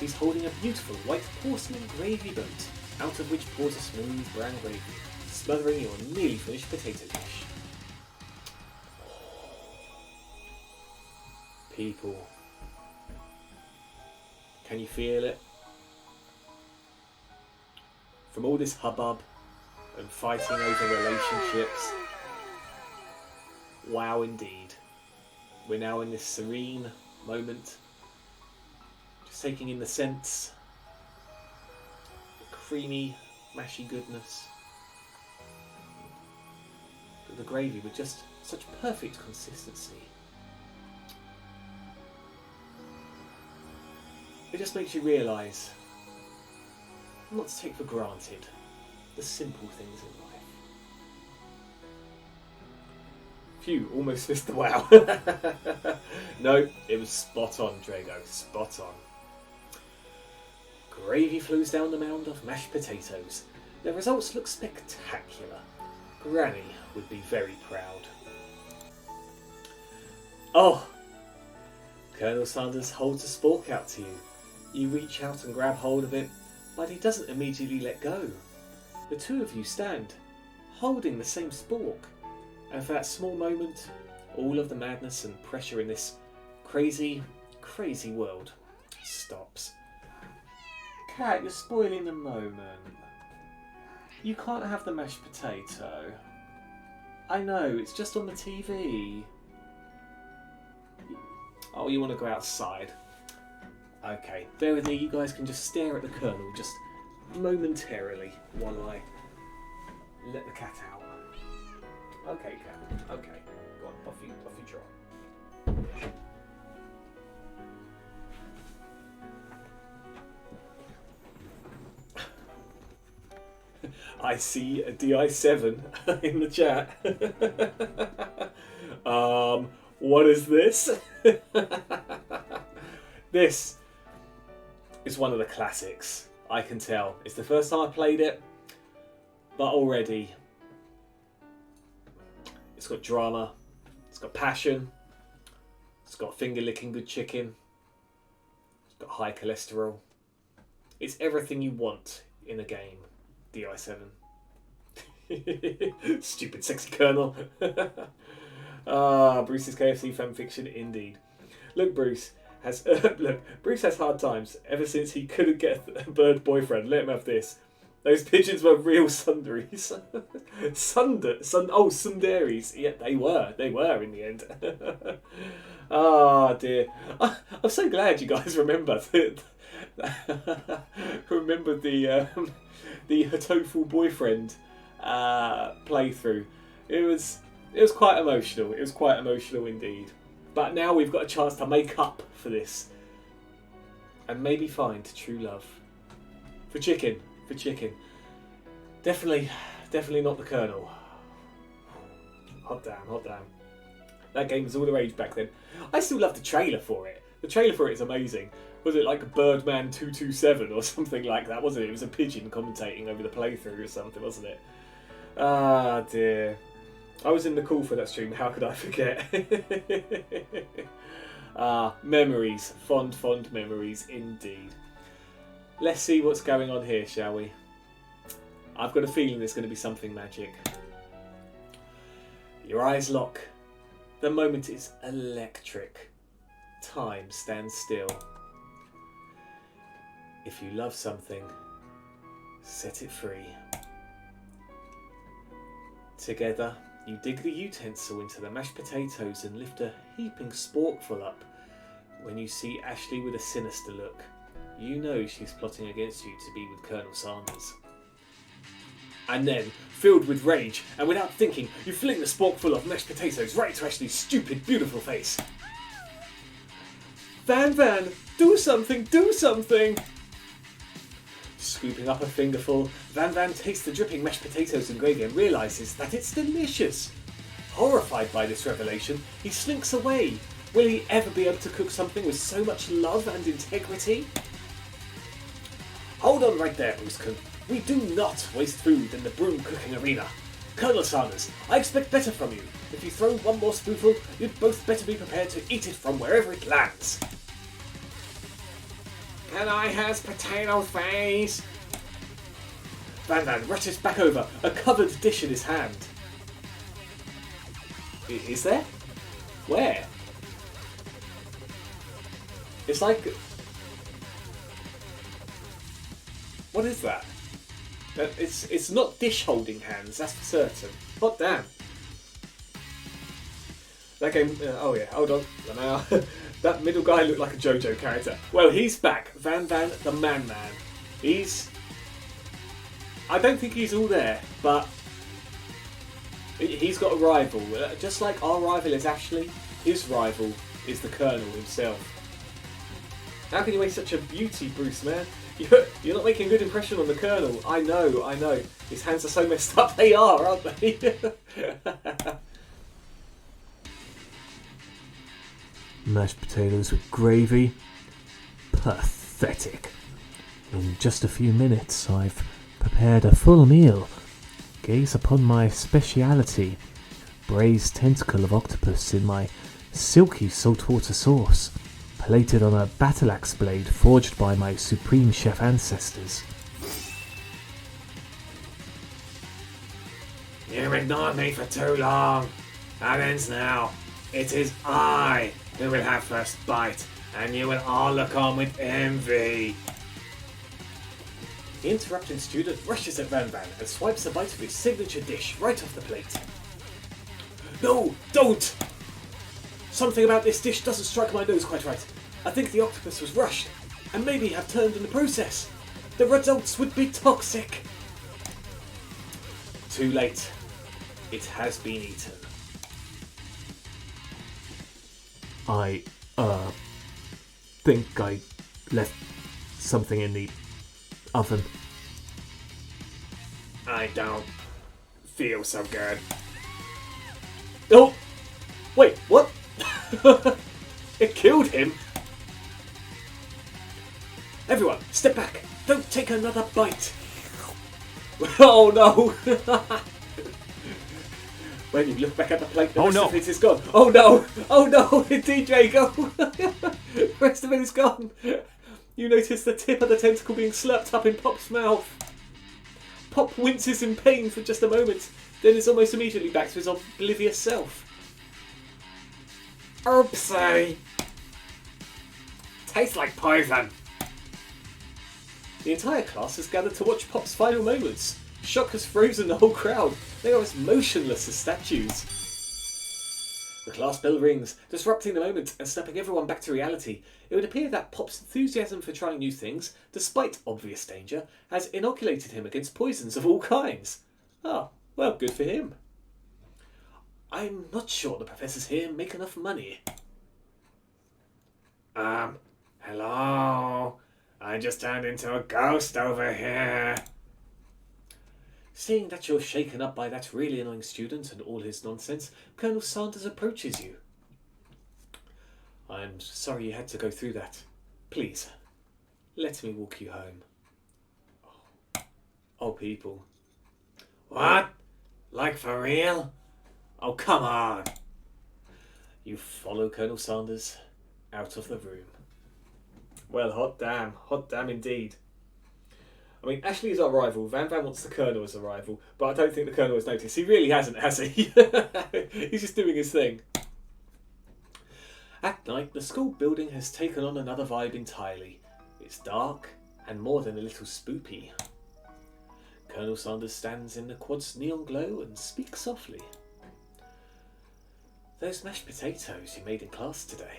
He's holding a beautiful white porcelain gravy boat, out of which pours a smooth brown gravy, smothering your nearly finished potato dish. People. Can you feel it? From all this hubbub and fighting over relationships. Wow, indeed. We're now in this serene moment. Just taking in the scents. The creamy, mashy goodness. The gravy with just such perfect consistency. It just makes you realise not to take for granted the simple things in life. Phew, almost missed the wow. No, it was spot on, Drago, spot on. Gravy flows down the mound of mashed potatoes. The results look spectacular. Granny would be very proud. Oh! Colonel Sanders holds a spork out to you. You reach out and grab hold of it, but he doesn't immediately let go. The two of you stand, holding the same spork, And for that small moment, all of the madness and pressure in this crazy, crazy world stops. Cat, you're spoiling the moment. You can't have the mashed potato. I know, it's just on the TV. Oh, you want to go outside? Okay, bear with me, you guys can just stare at the Colonel just momentarily while I let the cat out. Okay, cat, okay. Go on, off you trot. I see a DI7 in the chat. What is this? This is one of the classics, I can tell. It's the first time I played it, but already it's got drama, it's got passion, it's got finger-licking good chicken, it's got high cholesterol. It's everything you want in a game. DI7. Stupid sexy Colonel. Bruce's KFC fanfiction indeed. Look, Bruce has Bruce has hard times ever since he couldn't get a bird boyfriend. Let him have this. Those pigeons were real sundaries. Sundaries. Yeah, they were in the end. Ah, dear. I'm so glad you guys remember remember the Tofu boyfriend playthrough. It was quite emotional. It was quite emotional indeed. But now we've got a chance to make up for this and maybe find true love for chicken. Definitely not the Colonel. Hot damn. That game was all the rage back then. I still love the trailer for it. The trailer for it is amazing. Was it like Birdman 227 or something like that, wasn't it? It was a pigeon commentating over the playthrough or something, wasn't it? Ah, dear. I was in the call for that stream, how could I forget? Memories. Fond memories indeed. Let's see what's going on here, shall we? I've got a feeling there's going to be something magic. Your eyes lock. The moment is electric. Time stands still. If you love something, set it free. Together, you dig the utensil into the mashed potatoes and lift a heaping sporkful up. When you see Ashley with a sinister look, you know she's plotting against you to be with Colonel Sanders. And then, filled with rage, and without thinking, you fling the sporkful of mashed potatoes right to Ashley's stupid, beautiful face. Van, do something! Scooping up a fingerful, Van tastes the dripping mashed potatoes and gravy and realises that it's delicious. Horrified by this revelation, he slinks away. Will he ever be able to cook something with so much love and integrity? Hold on right there, Bruce. We do not waste food in the broom cooking arena. Colonel Sanders, I expect better from you. If you throw one more spoonful, you'd both better be prepared to eat it from wherever it lands. Can I has potato face? Van rushes back over, a covered dish in his hand. Is there? Where? It's like... What is that? It's not dish holding hands, that's for certain. Hot damn. That game... oh yeah, hold on. Now, that middle guy looked like a JoJo character. Well, he's back. Van the Man. He's... I don't think he's all there, but... He's got a rival. Just like our rival is Ashley, his rival is the Colonel himself. How can you make such a beauty, Bruce, man? You're not making a good impression on the Colonel. I know. His hands are so messed up. They are, aren't they? Mashed potatoes with gravy? Pathetic. In just a few minutes, I've prepared a full meal. Gaze upon my speciality, braised tentacle of octopus in my silky saltwater sauce, plated on a battle axe blade forged by my supreme chef ancestors. You've ignored me for too long. That ends now. It is I who will have first bite, and you will all look on with envy. The interrupting student rushes at Van Van and swipes a bite of his signature dish right off the plate. No, don't! Something about this dish doesn't strike my nose quite right. I think the octopus was rushed, and maybe have turned in the process. The results would be toxic. Too late. It has been eaten. I think I left something in the oven. I don't feel so good. Oh! Wait, what? It killed him? Everyone, step back. Don't take another bite. Oh no! When you look back at the plate, the rest of it is gone. Oh no! Oh no! DJ, go! The rest of it is gone. You notice the tip of the tentacle being slurped up in Pop's mouth. Pop winces in pain for just a moment, then is almost immediately back to his oblivious self. Oopsie! Tastes like poison. The entire class has gathered to watch Pop's final moments. Shock has frozen the whole crowd. They are as motionless as statues. The class bell rings, disrupting the moment and snapping everyone back to reality. It would appear that Pop's enthusiasm for trying new things, despite obvious danger, has inoculated him against poisons of all kinds. Ah, well, good for him. I'm not sure the professors here make enough money. Hello? I just turned into a ghost over here. Seeing that you're shaken up by that really annoying student and all his nonsense, Colonel Sanders approaches you. I'm sorry you had to go through that. Please, let me walk you home. Oh, people. What? Like for real? Oh, come on. You follow Colonel Sanders out of the room. Well, hot damn indeed. I mean, Ashley is our rival. Van Van wants the Colonel as a rival, but I don't think the Colonel has noticed. He really hasn't, has he? He's just doing his thing. At night, the school building has taken on another vibe entirely. It's dark and more than a little spoopy. Colonel Sanders stands in the quad's neon glow and speaks softly. Those mashed potatoes you made in class today.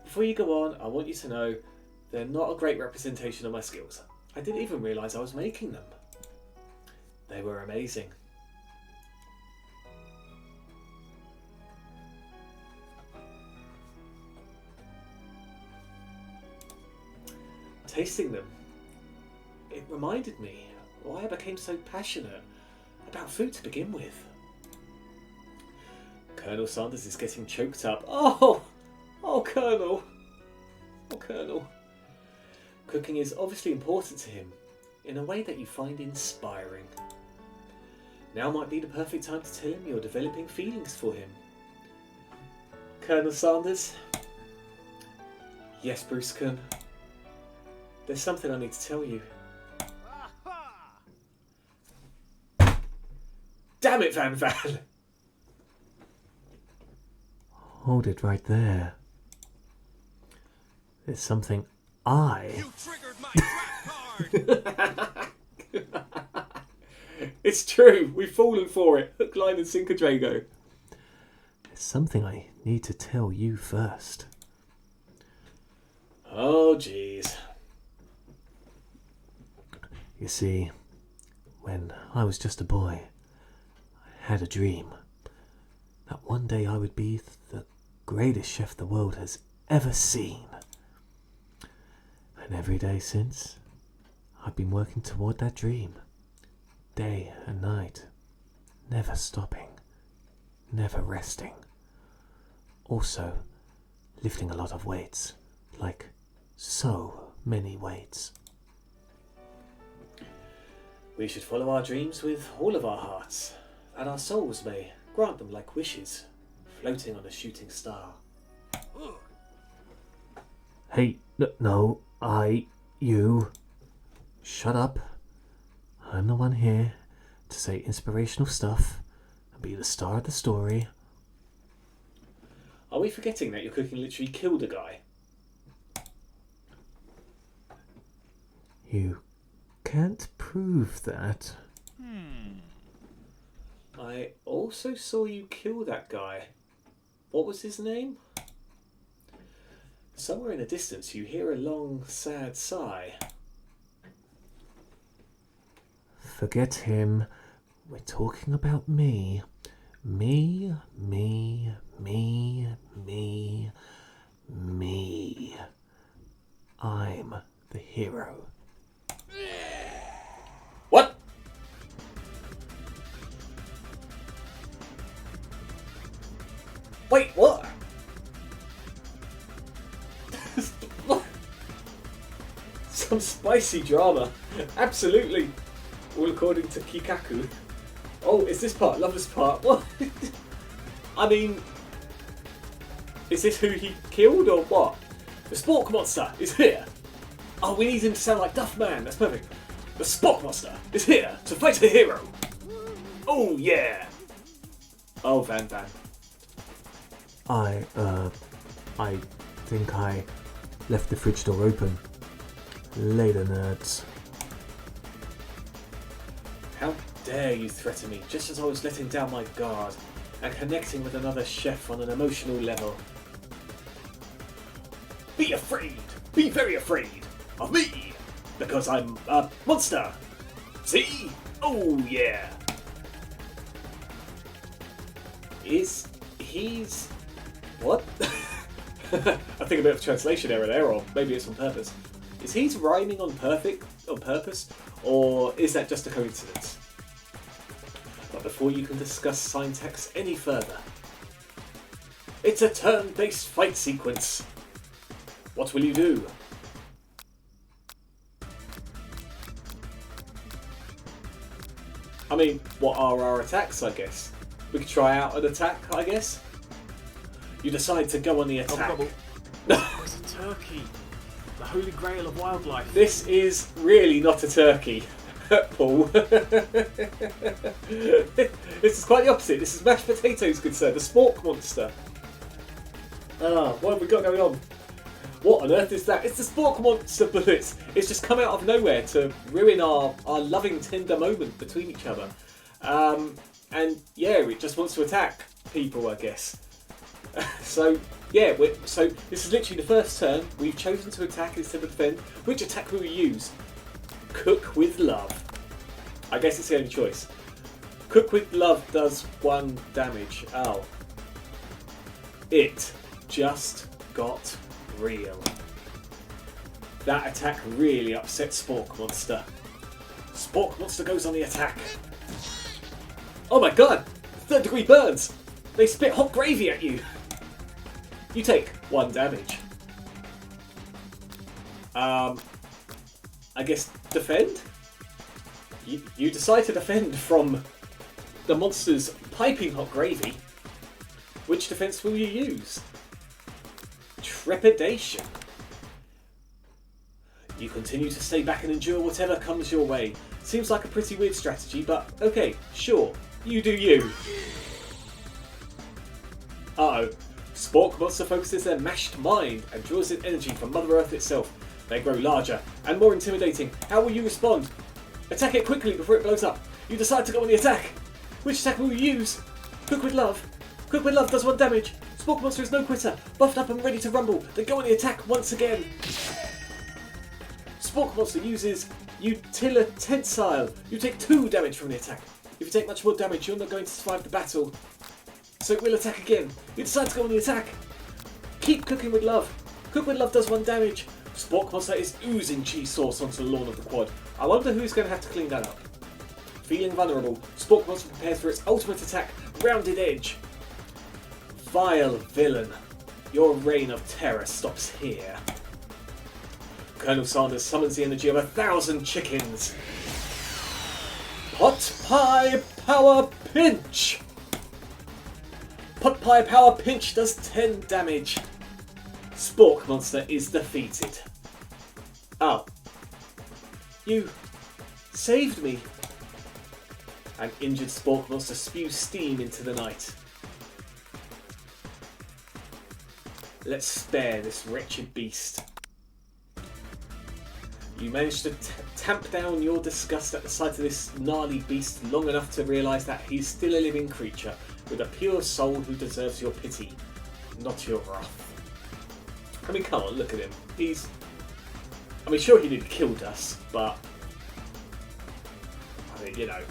Before you go on, I want you to know they're not a great representation of my skills. I didn't even realise I was making them. They were amazing. Tasting them, it reminded me why I became so passionate about food to begin with. Colonel Sanders is getting choked up. Oh, Colonel. Oh, Colonel. Cooking is obviously important to him in a way that you find inspiring. Now might be the perfect time to tell him you're developing feelings for him. Colonel Sanders? Yes, Bruce-kun. There's something I need to tell you. Damn it, Van Van! Hold it right there. There's something You triggered my trap card! It's true, we've fallen for it. Hook, line and sinker, Drago. There's something I need to tell you first. Oh, jeez. You see, when I was just a boy, I had a dream that one day I would be the greatest chef the world has ever seen. And every day since, I've been working toward that dream. Day and night. Never stopping. Never resting. Also, lifting a lot of weights. Like, so many weights. We should follow our dreams with all of our hearts, and our souls may grant them like wishes, floating on a shooting star. Hey, no, you. Shut up. I'm the one here to say inspirational stuff and be the star of the story. Are we forgetting that your cooking literally killed a guy? You can't prove that. I also saw you kill that guy. What was his name? Somewhere in the distance you hear a long, sad sigh. Forget him. We're talking about me. Me, me, me, me, me. I'm the hero. What? Wait, what? What? Some spicy drama. Absolutely. All according to Kikaku. Oh, is this part? Love this part. What? I mean, is this who he killed or what? The Spork Monster is here. Oh, we need him to sound like Duffman. That's perfect. The Spork Monster is here to fight the hero. Oh, yeah. Oh, Van Van. I think I left the fridge door open. Later, nerds. How dare you threaten me just as I was letting down my guard and connecting with another chef on an emotional level. Be afraid, be very afraid of me, because I'm a monster. See? Oh yeah. He's... What? I think a bit of a translation error there, or maybe it's on purpose. Is he's rhyming on purpose, or is that just a coincidence? But before you can discuss syntax any further, it's a turn-based fight sequence. What will you do? I mean, what are our attacks, I guess? We could try out an attack, I guess. You decide to go on the attack. Oh, it's a turkey. The holy grail of wildlife. This is really not a turkey, Paul. This is quite the opposite. This is mashed potatoes, good sir. The Spork Monster. What have we got going on? What on earth is that? It's the Spork Monster bullets. It's just come out of nowhere to ruin our loving, tender moment between each other. And yeah, it just wants to attack people, I guess. So yeah, so this is literally the first turn. We've chosen to attack instead of defend. Which attack will we use? Cook with love. I guess it's the only choice. Cook with love does 1 damage. Oh. It just got real. That attack really upset Spork Monster. Spork Monster goes on the attack. Oh my god! 3rd degree burns! They spit hot gravy at you! You take 1 damage. I guess defend? You decide to defend from the monster's piping hot gravy. Which defense will you use? Trepidation. You continue to stay back and endure whatever comes your way. Seems like a pretty weird strategy, but okay, sure. You do you. Uh-oh. Spork Monster focuses their mashed mind and draws in energy from Mother Earth itself. They grow larger and more intimidating. How will you respond? Attack it quickly before it blows up. You decide to go on the attack. Which attack will you use? Cook with love. Cook with love does 1 damage. Spork Monster is no quitter. Buffed up and ready to rumble. They go on the attack once again. Spork Monster uses Utilitensile. You take 2 damage from the attack. If you take much more damage, you're not going to survive the battle. So it will attack again. You decide to go on the attack. Keep cooking with love. Cook with love does 1 damage. Spork Monster is oozing cheese sauce onto the lawn of the quad. I wonder who's going to have to clean that up. Feeling vulnerable, Spork Monster prepares for its ultimate attack, Rounded Edge. Vile villain. Your reign of terror stops here. Colonel Sanders summons the energy of 1,000 chickens. Pot Pie Power Pinch! Pot Pie Power Pinch does 10 damage. Spork Monster is defeated. Oh. You saved me. An injured spork monster spews steam into the night. Let's spare this wretched beast. You manage to tamp down your disgust at the sight of this gnarly beast long enough to realise that he's still a living creature with a pure soul who deserves your pity, not your wrath. I mean, come on, look at him. I mean, sure, he didn't kill us, but I mean, you know.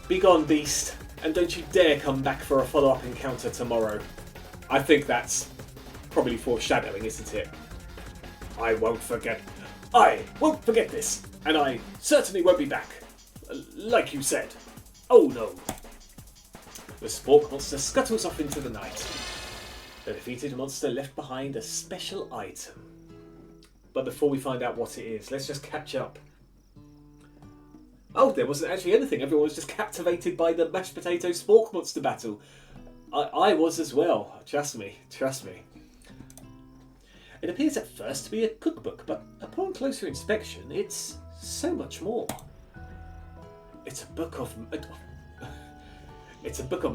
Be gone, beast, and don't you dare come back for a follow-up encounter tomorrow. I think that's probably foreshadowing, isn't it? I won't forget this, and I certainly won't be back. Like you said. Oh no. The spork monster scuttles off into the night. The defeated monster left behind a special item. But before we find out what it is, let's just catch up. Oh, there wasn't actually anything. Everyone was just captivated by the mashed potato spork monster battle. I was as well. Trust me. It appears at first to be a cookbook, but upon closer inspection, it's so much more. It's a book of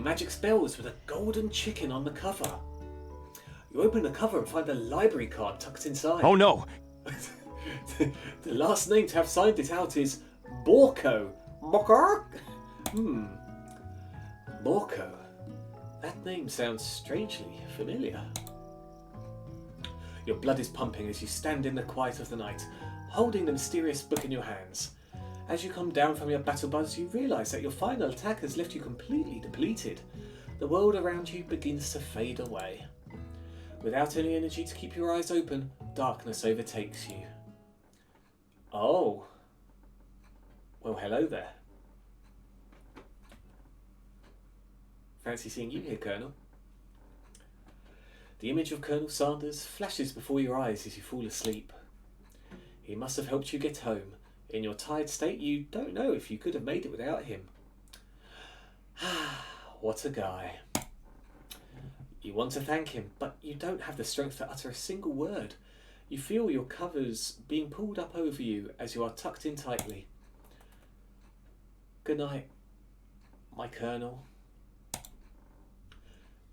magic spells with a golden chicken on the cover. You open the cover and find a library card tucked inside. Oh no! The last name to have signed it out is Borko. Borko? Borko. That name sounds strangely familiar. Your blood is pumping as you stand in the quiet of the night, holding the mysterious book in your hands. As you come down from your battle buzz, you realise that your final attack has left you completely depleted. The world around you begins to fade away. Without any energy to keep your eyes open, darkness overtakes you. Oh. Well, hello there. Fancy seeing you here, Colonel. The image of Colonel Sanders flashes before your eyes as you fall asleep. He must have helped you get home. In your tired state, you don't know if you could have made it without him. What a guy. You want to thank him, but you don't have the strength to utter a single word. You feel your covers being pulled up over you as you are tucked in tightly. Good night, my Colonel.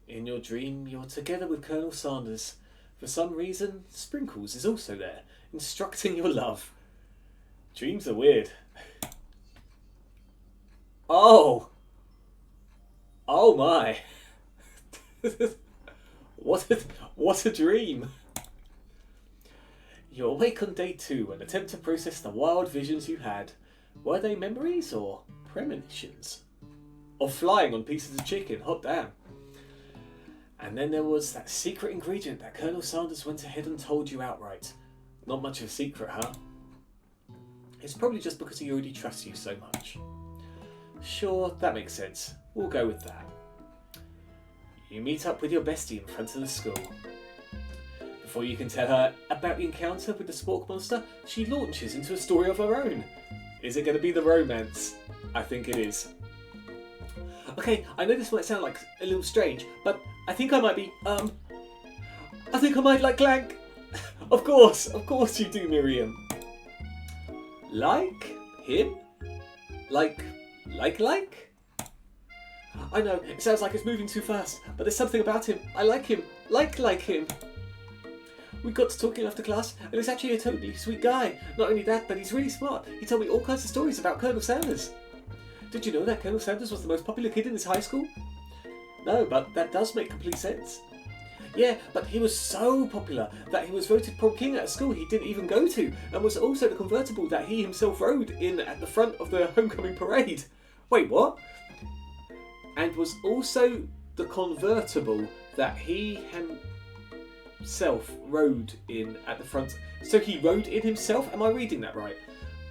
In your dream, you're together with Colonel Sanders. For some reason, Sprinkles is also there, instructing your love. Dreams are weird. Oh! Oh my! What a dream! You awake on day 2 and attempt to process the wild visions you had. Were they memories or premonitions? Of flying on pieces of chicken, hot damn. And then there was that secret ingredient that Colonel Sanders went ahead and told you outright. Not much of a secret, huh? It's probably just because he already trusts you so much. Sure, that makes sense. We'll go with that. You meet up with your bestie in front of the school. Before you can tell her about the encounter with the spork monster, she launches into a story of her own. Is it going to be the romance? I think it is. Okay, I know this might sound like a little strange, but I think I might be, I think I might like Clank. Of course you do, Miriam. Like him? Like? I know, it sounds like it's moving too fast, but there's something about him. I like him. Like him. We got to talking after class, and he's actually a totally sweet guy. Not only that, but he's really smart. He told me all kinds of stories about Colonel Sanders. Did you know that Colonel Sanders was the most popular kid in his high school? No, but that does make complete sense. Yeah, but he was so popular that he was voted prom king at a school he didn't even go to, and was also the convertible that he himself rode in at the front of the homecoming parade. Wait, what? And was also the convertible that he himself rode in at the front. So he rode in himself? Am I reading that right?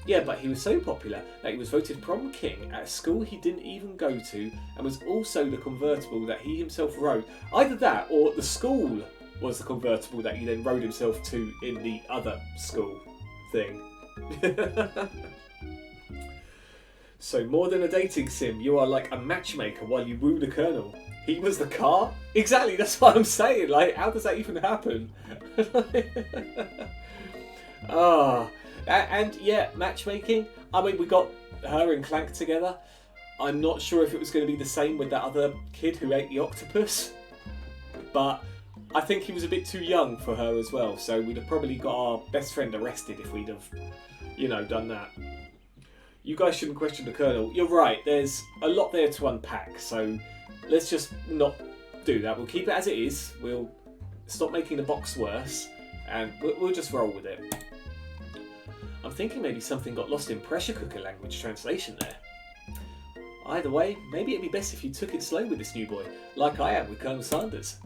Yeah, but he was so popular that he was voted prom king at a school he didn't even go to, and was also the convertible that he himself rode. Either that, or the school was the convertible that he then rode himself to in the other school thing. So more than a dating sim, you are like a matchmaker while you woo the Colonel. He was the car? Exactly, that's what I'm saying. Like, how does that even happen? And yeah, matchmaking. I mean, we got her and Clank together. I'm not sure if it was going to be the same with that other kid who ate the octopus, but I think he was a bit too young for her as well, so we'd have probably got our best friend arrested if we'd have, you know, done that. You guys shouldn't question the Colonel. You're right, there's a lot there to unpack, so let's just not do that. We'll keep it as it is, we'll stop making the box worse, and we'll just roll with it. I'm thinking maybe something got lost in pressure cooker language translation there. Either way, maybe it'd be best if you took it slow with this new boy, like I am with Colonel Sanders.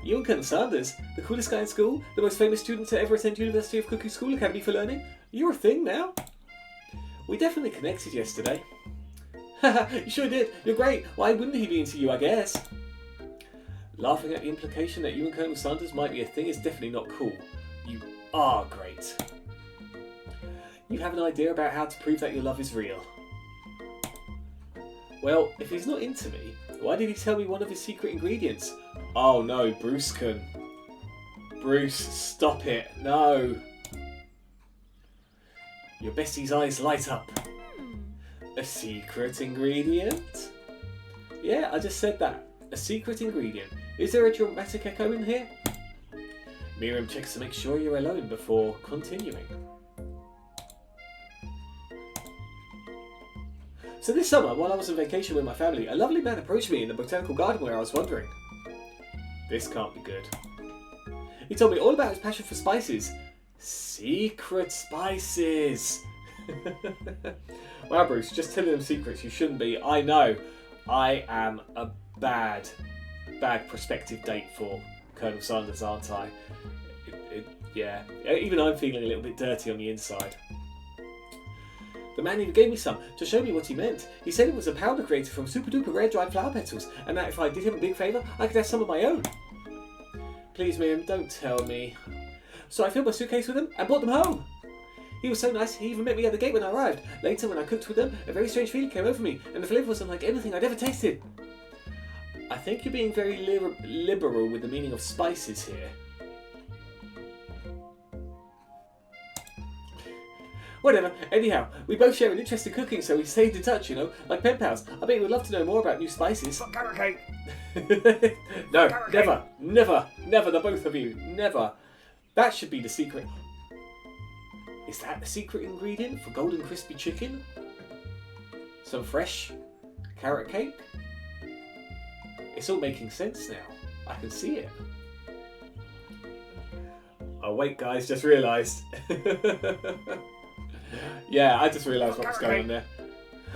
You and Colonel Sanders, the coolest guy in school, the most famous student to ever attend University of Cuckoo School Academy for Learning, you're a thing now. We definitely connected yesterday. Haha, you sure did. You're great. Why wouldn't he be into you, I guess? Laughing at the implication that you and Colonel Sanders might be a thing is definitely not cool. You are great. You have an idea about how to prove that your love is real. Well, if he's not into me, why did he tell me one of his secret ingredients? Oh no, Bruce can. Bruce, stop it. No. Your bestie's eyes light up. A secret ingredient? Yeah, I just said that. A secret ingredient. Is there a dramatic echo in here? Miriam checks to make sure you're alone before continuing. So this summer, while I was on vacation with my family, a lovely man approached me in the botanical garden where I was wandering. This can't be good. He told me all about his passion for spices. Secret spices! Wow, Bruce, just telling them secrets you shouldn't be. I know. I am a bad prospective date for Colonel Sanders, aren't I? Yeah. Even I'm feeling a little bit dirty on the inside. The man even gave me some to show me what he meant. He said it was a powder created from super duper rare dried flower petals, and that if I did him a big favour, I could have some of my own. Please, Miriam, don't tell me. So I filled my suitcase with them and brought them home. He was so nice, he even met me at the gate when I arrived. Later, when I cooked with them, a very strange feeling came over me, and the flavour was unlike anything I'd ever tasted. I think you're being very liberal with the meaning of spices here. Whatever, anyhow, we both share an interest in cooking, so we stayed in touch, you know, like pen pals. I bet you would love to know more about new spices. Carrot cake! No, Carrot never, cake. never, the both of you, never. That should be the secret. Is that the secret ingredient for golden crispy chicken? Some fresh carrot cake? It's all making sense now. I can see it. Oh wait guys, just realised. Yeah, I just realised what was going on there.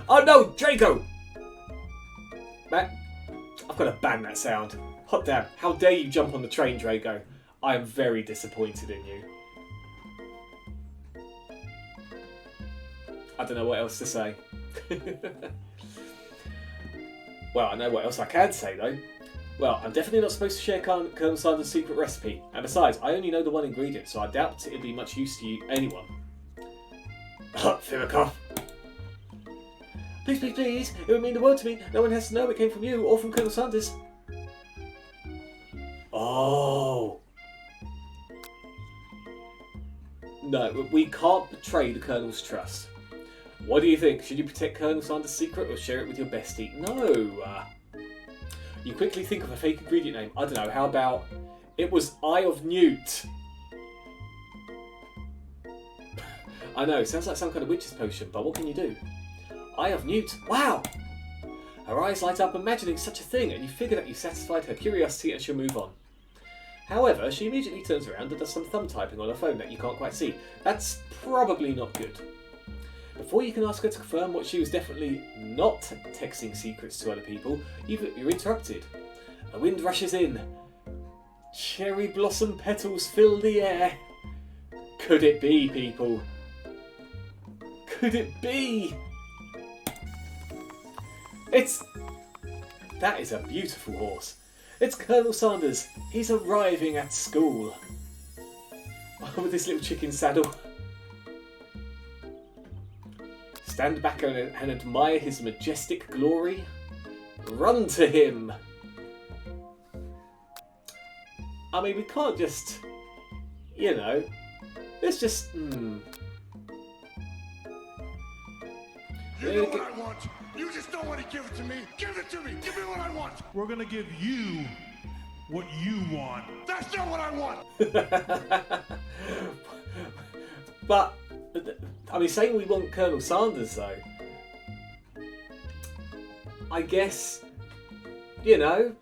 Oh no, Draco! Man, I've got to ban that sound. Hot damn, how dare you jump on the train, Draco. I am very disappointed in you. I don't know what else to say. Well, I know what else I can say though. Well, I'm definitely not supposed to share Colonel Sanders' secret recipe. And besides, I only know the one ingredient, so I doubt it'd be much use to you, anyone. Firmikoff. Please, please, please. It would mean the world to me. No one has to know it came from you or from Colonel Sanders. Oh. No, we can't betray the Colonel's trust. What do you think? Should you protect Colonel Sanders' secret or share it with your bestie? No. You quickly think of a fake ingredient name. I don't know, how about... It was Eye of Newt. I know, it sounds like some kind of witch's potion, but what can you do? Eye of Newt. Wow! Her eyes light up imagining such a thing, and you figure that you satisfied her curiosity and she'll move on. However, she immediately turns around and does some thumb typing on her phone that you can't quite see. That's probably not good. Before you can ask her to confirm what she was definitely not texting secrets to other people, you're interrupted. A wind rushes in. Cherry blossom petals fill the air. Could it be, people? Could it be? That is a beautiful horse. It's Colonel Sanders. He's arriving at school. With this little chicken saddle. Stand back and admire his majestic glory. Run to him. I mean, we can't just, you know, let's just, You know what I want. You just don't want to give it to me. Give it to me. Give me what I want. We're gonna give you what you want. That's not what I want. But, I mean, saying we want Colonel Sanders, though, I guess, you know,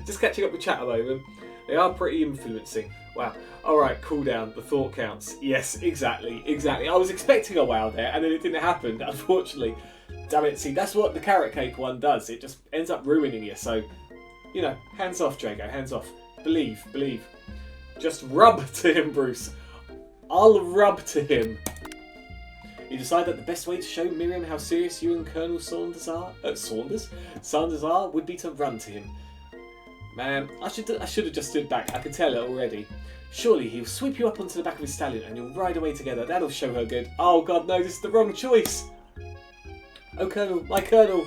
just catching up with chat a moment, they are pretty influencing. Wow. Alright, cool down. The thought counts. Yes, exactly. I was expecting a wow there, and then it didn't happen, unfortunately. Damn it. See, that's what the carrot cake one does. It just ends up ruining you. So, you know, hands off, Drago. Hands off. Believe. Just rub to him, Bruce. I'll rub to him. You decide that the best way to show Miriam how serious you and Colonel Sanders are would be to run to him. Man, I should have just stood back. I could tell it already. Surely he'll sweep you up onto the back of his stallion and you'll ride away together. That'll show her good. Oh god, no, this is the wrong choice. Oh, Colonel, my Colonel.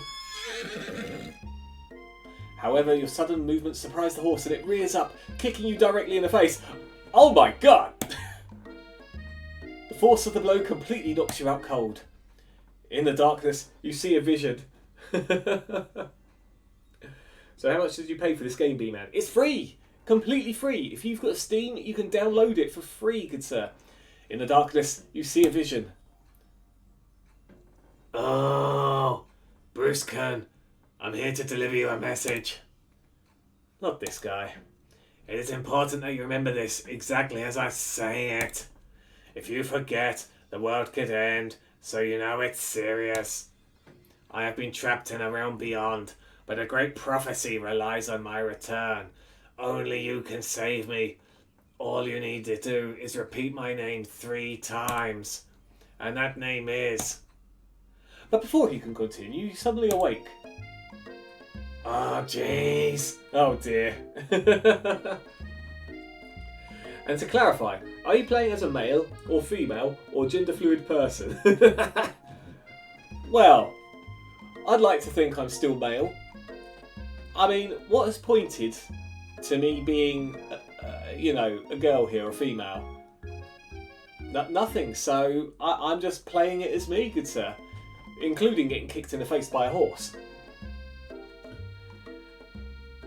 However, your sudden movement surprised the horse and it rears up, kicking you directly in the face. Oh my god! The force of the blow completely knocks you out cold. In the darkness, you see a vision. So how much did you pay for this game, B-Man? It's free! Completely free. If you've got Steam, you can download it for free, good sir. In the darkness, you see a vision. Oh, Bruce Kern, I'm here to deliver you a message. Not this guy. It is important that you remember this exactly as I say it. If you forget, the world could end, so you know it's serious. I have been trapped in a realm beyond, but a great prophecy relies on my return. Only you can save me. All you need to do is repeat my name 3 times. And that name is... But before he can continue, you suddenly awake. Oh, jeez. Oh, dear. And to clarify, are you playing as a male, or female, or gender fluid person? Well, I'd like to think I'm still male. I mean, what has pointed to me being, you know, a girl here, a female? Nothing, so I'm just playing it as me, good sir. Including getting kicked in the face by a horse.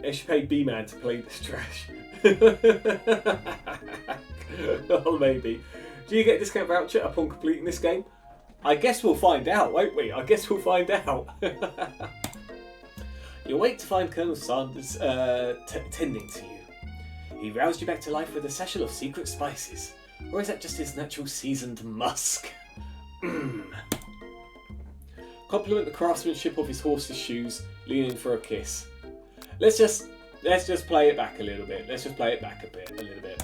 I should pay B-Man to play this trash. Oh, maybe. Do you get a discount voucher upon completing this game? I guess we'll find out, won't we? I guess we'll find out. You wait to find Colonel Sanders tending to you. He roused you back to life with a sachet of secret spices. Or is that just his natural seasoned musk? Compliment the craftsmanship of his horse's shoes, leaning for a kiss. Let's just play it back a little bit. Let's just play it back a little bit.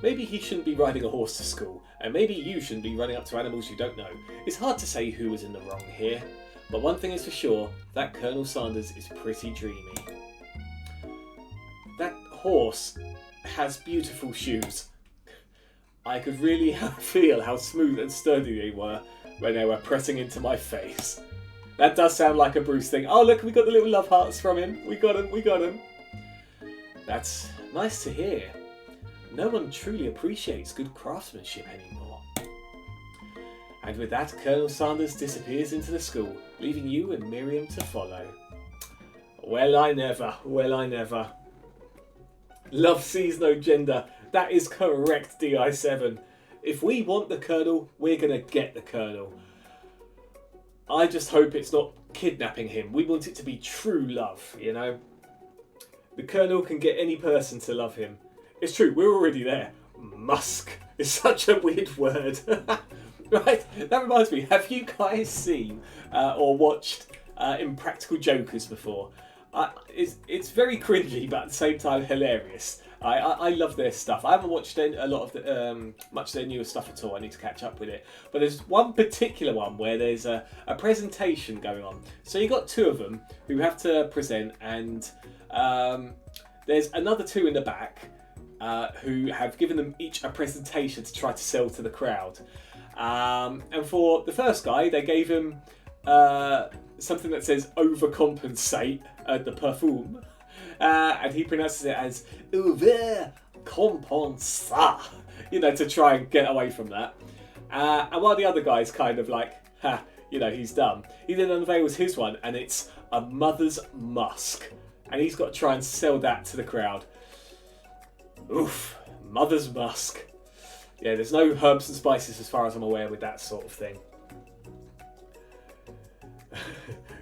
Maybe he shouldn't be riding a horse to school, and maybe you shouldn't be running up to animals you don't know. It's hard to say who was in the wrong here, but one thing is for sure, that Colonel Sanders is pretty dreamy. That horse has beautiful shoes. I could really feel how smooth and sturdy they were when they were pressing into my face. That does sound like a Bruce thing. Oh look, we got the little love hearts from him. We got him. That's nice to hear. No one truly appreciates good craftsmanship anymore. And with that, Colonel Sanders disappears into the school, leaving you and Miriam to follow. Well, I never. Love sees no gender. That is correct, DI7. If we want the Colonel, we're going to get the Colonel. I just hope it's not kidnapping him. We want it to be true love, you know? The Colonel can get any person to love him. It's true, we're already there. Musk is such a weird word. Right, that reminds me, have you guys seen or watched Impractical Jokers before? It's very cringy, but at the same time hilarious. I love their stuff. I haven't watched a lot of much of their newer stuff at all. I need to catch up with it. But there's one particular one where there's a presentation going on. So you got 2 of them who have to present, and there's another 2 in the back who have given them each a presentation to try to sell to the crowd. And for the first guy, they gave him something that says overcompensate, the perfume. And he pronounces it as overcompensa, you know, to try and get away from that. And while the other guy's kind of like, ha, you know, he's dumb, he then unveils his one, and it's a mother's musk. And he's got to try and sell that to the crowd. Oof, mother's musk. Yeah, there's no herbs and spices as far as I'm aware with that sort of thing.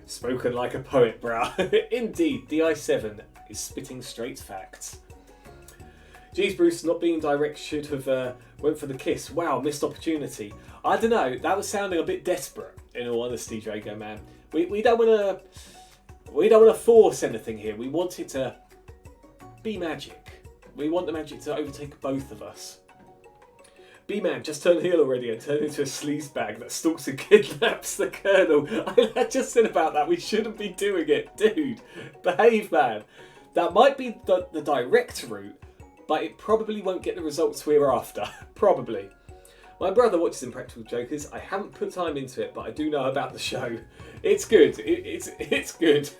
Spoken like a poet, brah. Indeed, DI7 is spitting straight facts. Geez, Bruce, not being direct should have went for the kiss. Wow, missed opportunity. I don't know, that was sounding a bit desperate, in all honesty, Drago, man. We don't want to force anything here. We want it to be magic. We want the magic to overtake both of us. B-Man, just turn heel already and turn into a sleazebag that stalks and kidnaps the Colonel. I just said about that. We shouldn't be doing it. Dude, behave, man. That might be the direct route, but it probably won't get the results we're after. Probably. My brother watches Impractical Jokers. I haven't put time into it, but I do know about the show. It's good. It's good.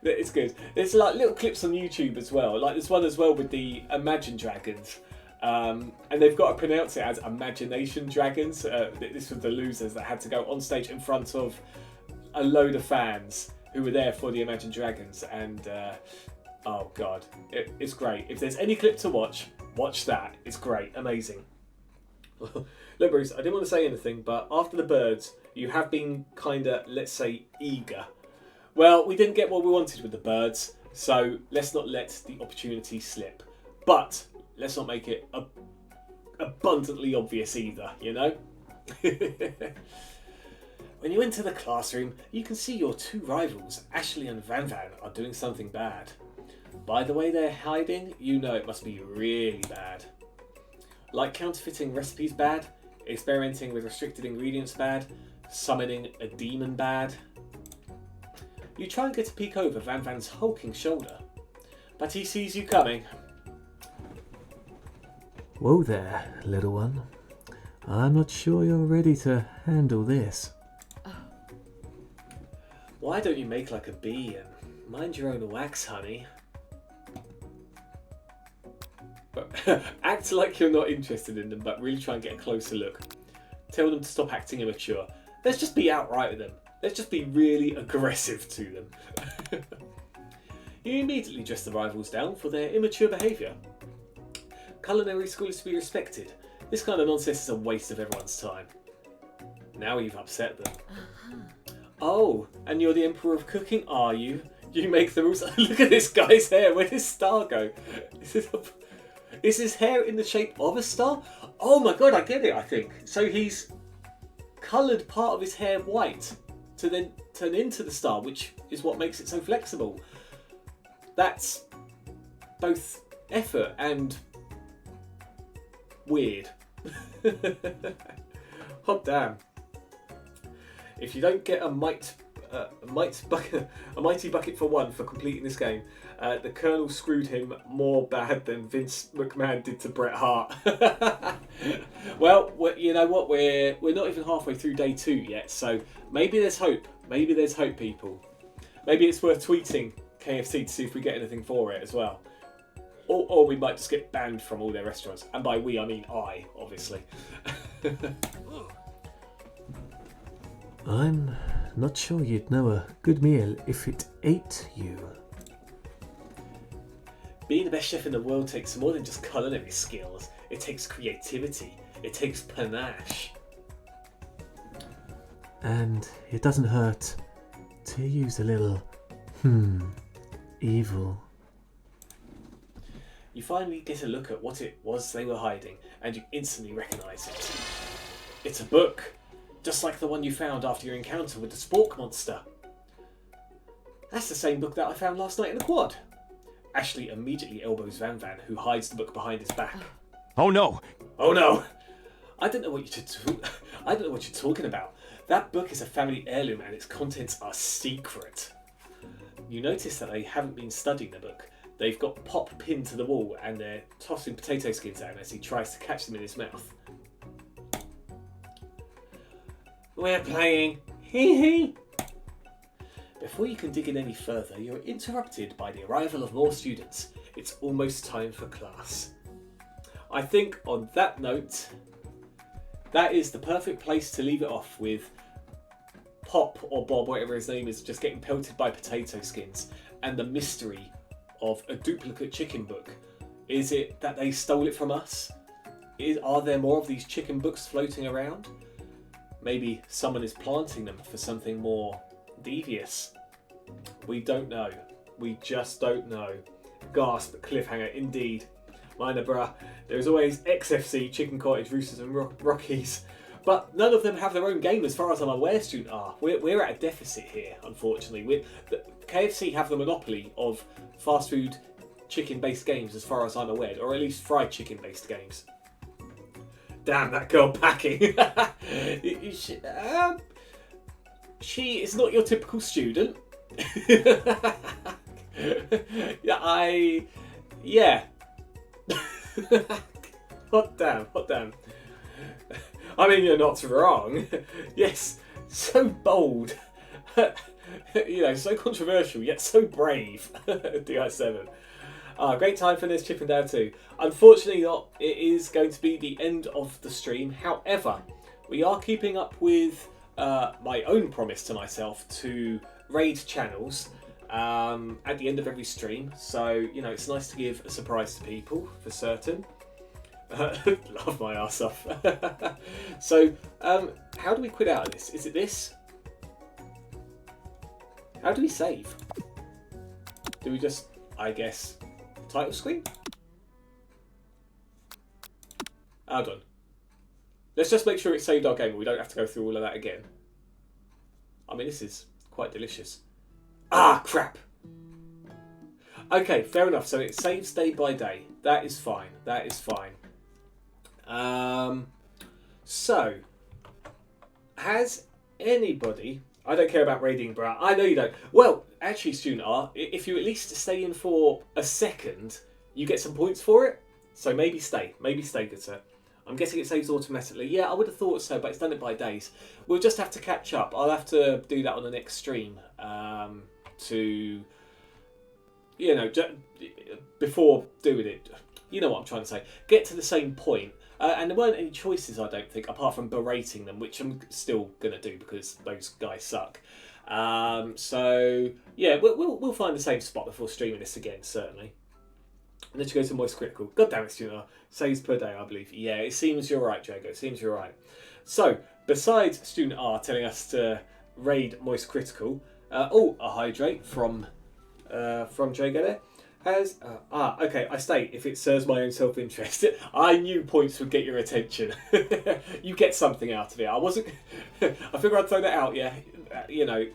It's good. There's like little clips on YouTube as well. Like there's one as well with the Imagine Dragons. And they've got to pronounce it as Imagination Dragons. This was the losers that had to go on stage in front of a load of fans who were there for the Imagine Dragons. And oh god, it's great. If there's any clip to watch, watch that. It's great, amazing. Look, Bruce, I didn't want to say anything, but after the birds, you have been kinda, let's say, eager. Well, we didn't get what we wanted with the birds, so let's not let the opportunity slip. But let's not make it abundantly obvious either, you know? When you enter the classroom, you can see your two rivals, Ashley and Van Van, are doing something bad. By the way they're hiding, you know it must be really bad. Like counterfeiting recipes bad, experimenting with restricted ingredients bad, summoning a demon bad. You try and get a peek over Van Van's hulking shoulder, but he sees you coming. Whoa there, little one. I'm not sure you're ready to handle this. Why don't you make like a bee and mind your own wax, honey? Act like you're not interested in them, but really try and get a closer look. Tell them to stop acting immature. Let's just be outright with them. Let's just be really aggressive to them. You immediately dress the rivals down for their immature behaviour. Culinary school is to be respected. This kind of nonsense is a waste of everyone's time. Now you've upset them. Oh, and you're the Emperor of Cooking, are you? You make the rules. Look at this guy's hair. Where does star go? Is his hair in the shape of a star? Oh my god, I get it, I think. So he's coloured part of his hair white to then turn into the star, which is what makes it so flexible. That's both effort and weird. Hot damn. If you don't get a mighty bucket for one for completing this game, the Colonel screwed him more bad than Vince McMahon did to Bret Hart. Well, you know what? We're not even halfway through day 2 yet, so maybe there's hope. Maybe there's hope, people. Maybe it's worth tweeting KFC to see if we get anything for it as well. Or we might just get banned from all their restaurants. And by we, I mean I, obviously. I'm not sure you'd know a good meal if it ate you. Being the best chef in the world takes more than just culinary skills. It takes creativity. It takes panache. And it doesn't hurt to use a little, evil. You finally get a look at what it was they were hiding, and you instantly recognise it. It's a book, just like the one you found after your encounter with the spork monster. That's the same book that I found last night in the quad. Ashley immediately elbows Van Van, who hides the book behind his back. Oh no! Oh no! I don't know what you're talking about. That book is a family heirloom and its contents are secret. You notice that they haven't been studying the book. They've got Pop pinned to the wall and they're tossing potato skins at him as he tries to catch them in his mouth. We're playing hee hee. Before you can dig in any further, you're interrupted by the arrival of more students. It's almost time for class. I think on that note, that is the perfect place to leave it off with Pop or Bob, whatever his name is, just getting pelted by potato skins, and the mystery of a duplicate chicken book. Is it that they stole it from us? Are there more of these chicken books floating around? Maybe someone is planting them for something more devious. We don't know. We just don't know. Gasp, cliffhanger, indeed. Minor bruh, there's always XFC, Chicken Cottage, Roosters and Rockies. But none of them have their own game as far as I'm aware, Student R. We're at a deficit here, unfortunately. KFC have the monopoly of fast food chicken-based games as far as I'm aware, or at least fried chicken-based games. Damn, that girl packing. She is not your typical student. Yeah. Hot damn. I mean, you're not wrong. Yes, so bold. So controversial, yet so brave. DI7. Great time for this Chip and Dale 2. Unfortunately not. It is going to be the end of the stream. However, we are keeping up with my own promise to myself to raid channels at the end of every stream. So, it's nice to give a surprise to people, for certain. Love my arse off. So, how do we quit out of this? Is it this? How do we save? Do we just, I guess, title screen? Hold on. Let's just make sure it's saved our game. We don't have to go through all of that again. I mean, this is quite delicious. Ah, crap. Okay, fair enough. So it saves day by day. That is fine. So, has anybody... I don't care about raiding, bruh. I know you don't. Well, actually, Student R, if you at least stay in for a second, you get some points for it. So maybe stay. Good sir. I'm guessing it saves automatically. Yeah, I would have thought so, but it's done it by days. We'll just have to catch up. I'll have to do that on the next stream to, before doing it. You know what I'm trying to say. Get to the same point. And there weren't any choices, I don't think, apart from berating them, which I'm still going to do because those guys suck. So, yeah, we'll find the same spot before streaming this again, certainly. And then you go to Moist Critical. God damn it, Student R. Saves per day, I believe. Yeah, it seems you're right, Jago. It seems you're right. So, besides Student R telling us to raid Moist Critical, a hydrate from Jago there. Okay, I state if it serves my own self-interest. I knew points would get your attention. You get something out of it. I figure I'd throw that out, yeah.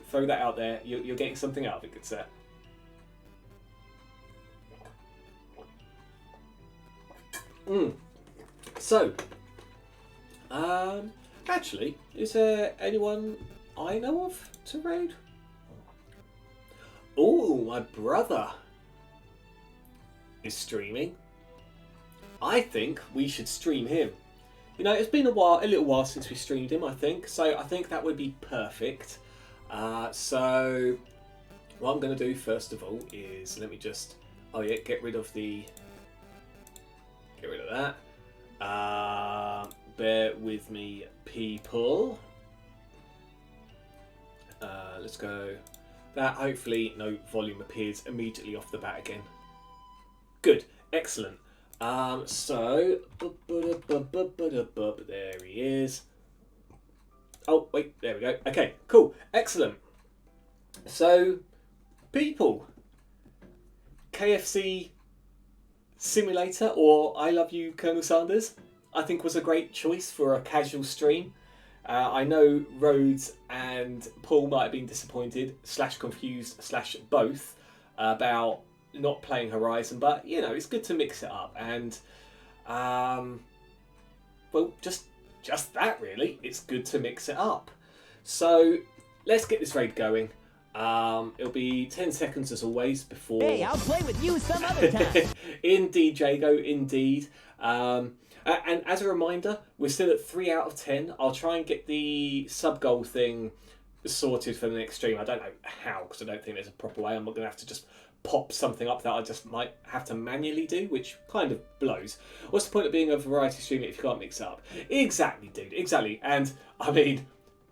Throw that out there. You're getting something out of it, good sir. So, actually, is there anyone I know of to raid? Oh, my brother is streaming. I think we should stream him. It's been a little while since we streamed him, I think. So I think that would be perfect. So what I'm going to do first of all is let me just get rid of that. Bear with me, people. Let's go. That hopefully no volume appears immediately off the bat again. Good, excellent. So there he is. Oh wait, there we go. Okay, cool, excellent. So, people, KFC Simulator or I Love You, Colonel Sanders, I think was a great choice for a casual stream. I know Rhodes and Paul might have been disappointed / confused / both about not playing Horizon, but it's good to mix it up, and just that really, it's good to mix it up. So let's get this raid going. It'll be 10 seconds as always before. Hey, I'll play with you some other time. Indeed, Jago, indeed. And as a reminder, we're still at 3 out of 10. I'll try and get the sub goal thing sorted for the next stream. I don't know how, because I don't think there's a proper way. I'm not going to have to just pop something up that I just might have to manually do, which kind of blows. What's the point of being a variety streamer if you can't mix it up? Exactly, dude, exactly. And I mean,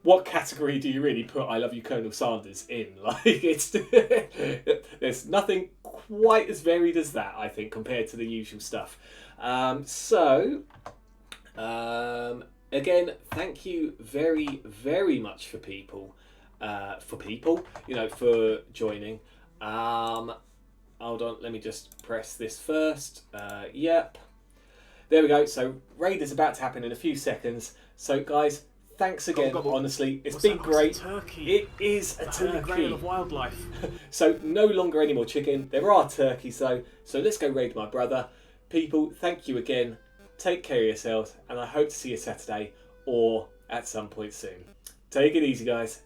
what category do you really put I Love You Colonel Sanders in? Like, it's there's nothing quite as varied as that, I think, compared to the usual stuff. Again, thank you very, very much for people, for joining. Hold on, let me just press this first. Yep. There we go. So raid is about to happen in a few seconds. So guys, thanks again. Gobble. Honestly, it's What's been that? great. It's a turkey. It is a The holy grail turkey. of wildlife. So no longer any more chicken. There are turkeys though. So let's go raid my brother. People, thank you again. Take care of yourselves, and I hope to see you Saturday or at some point soon. Take it easy, guys.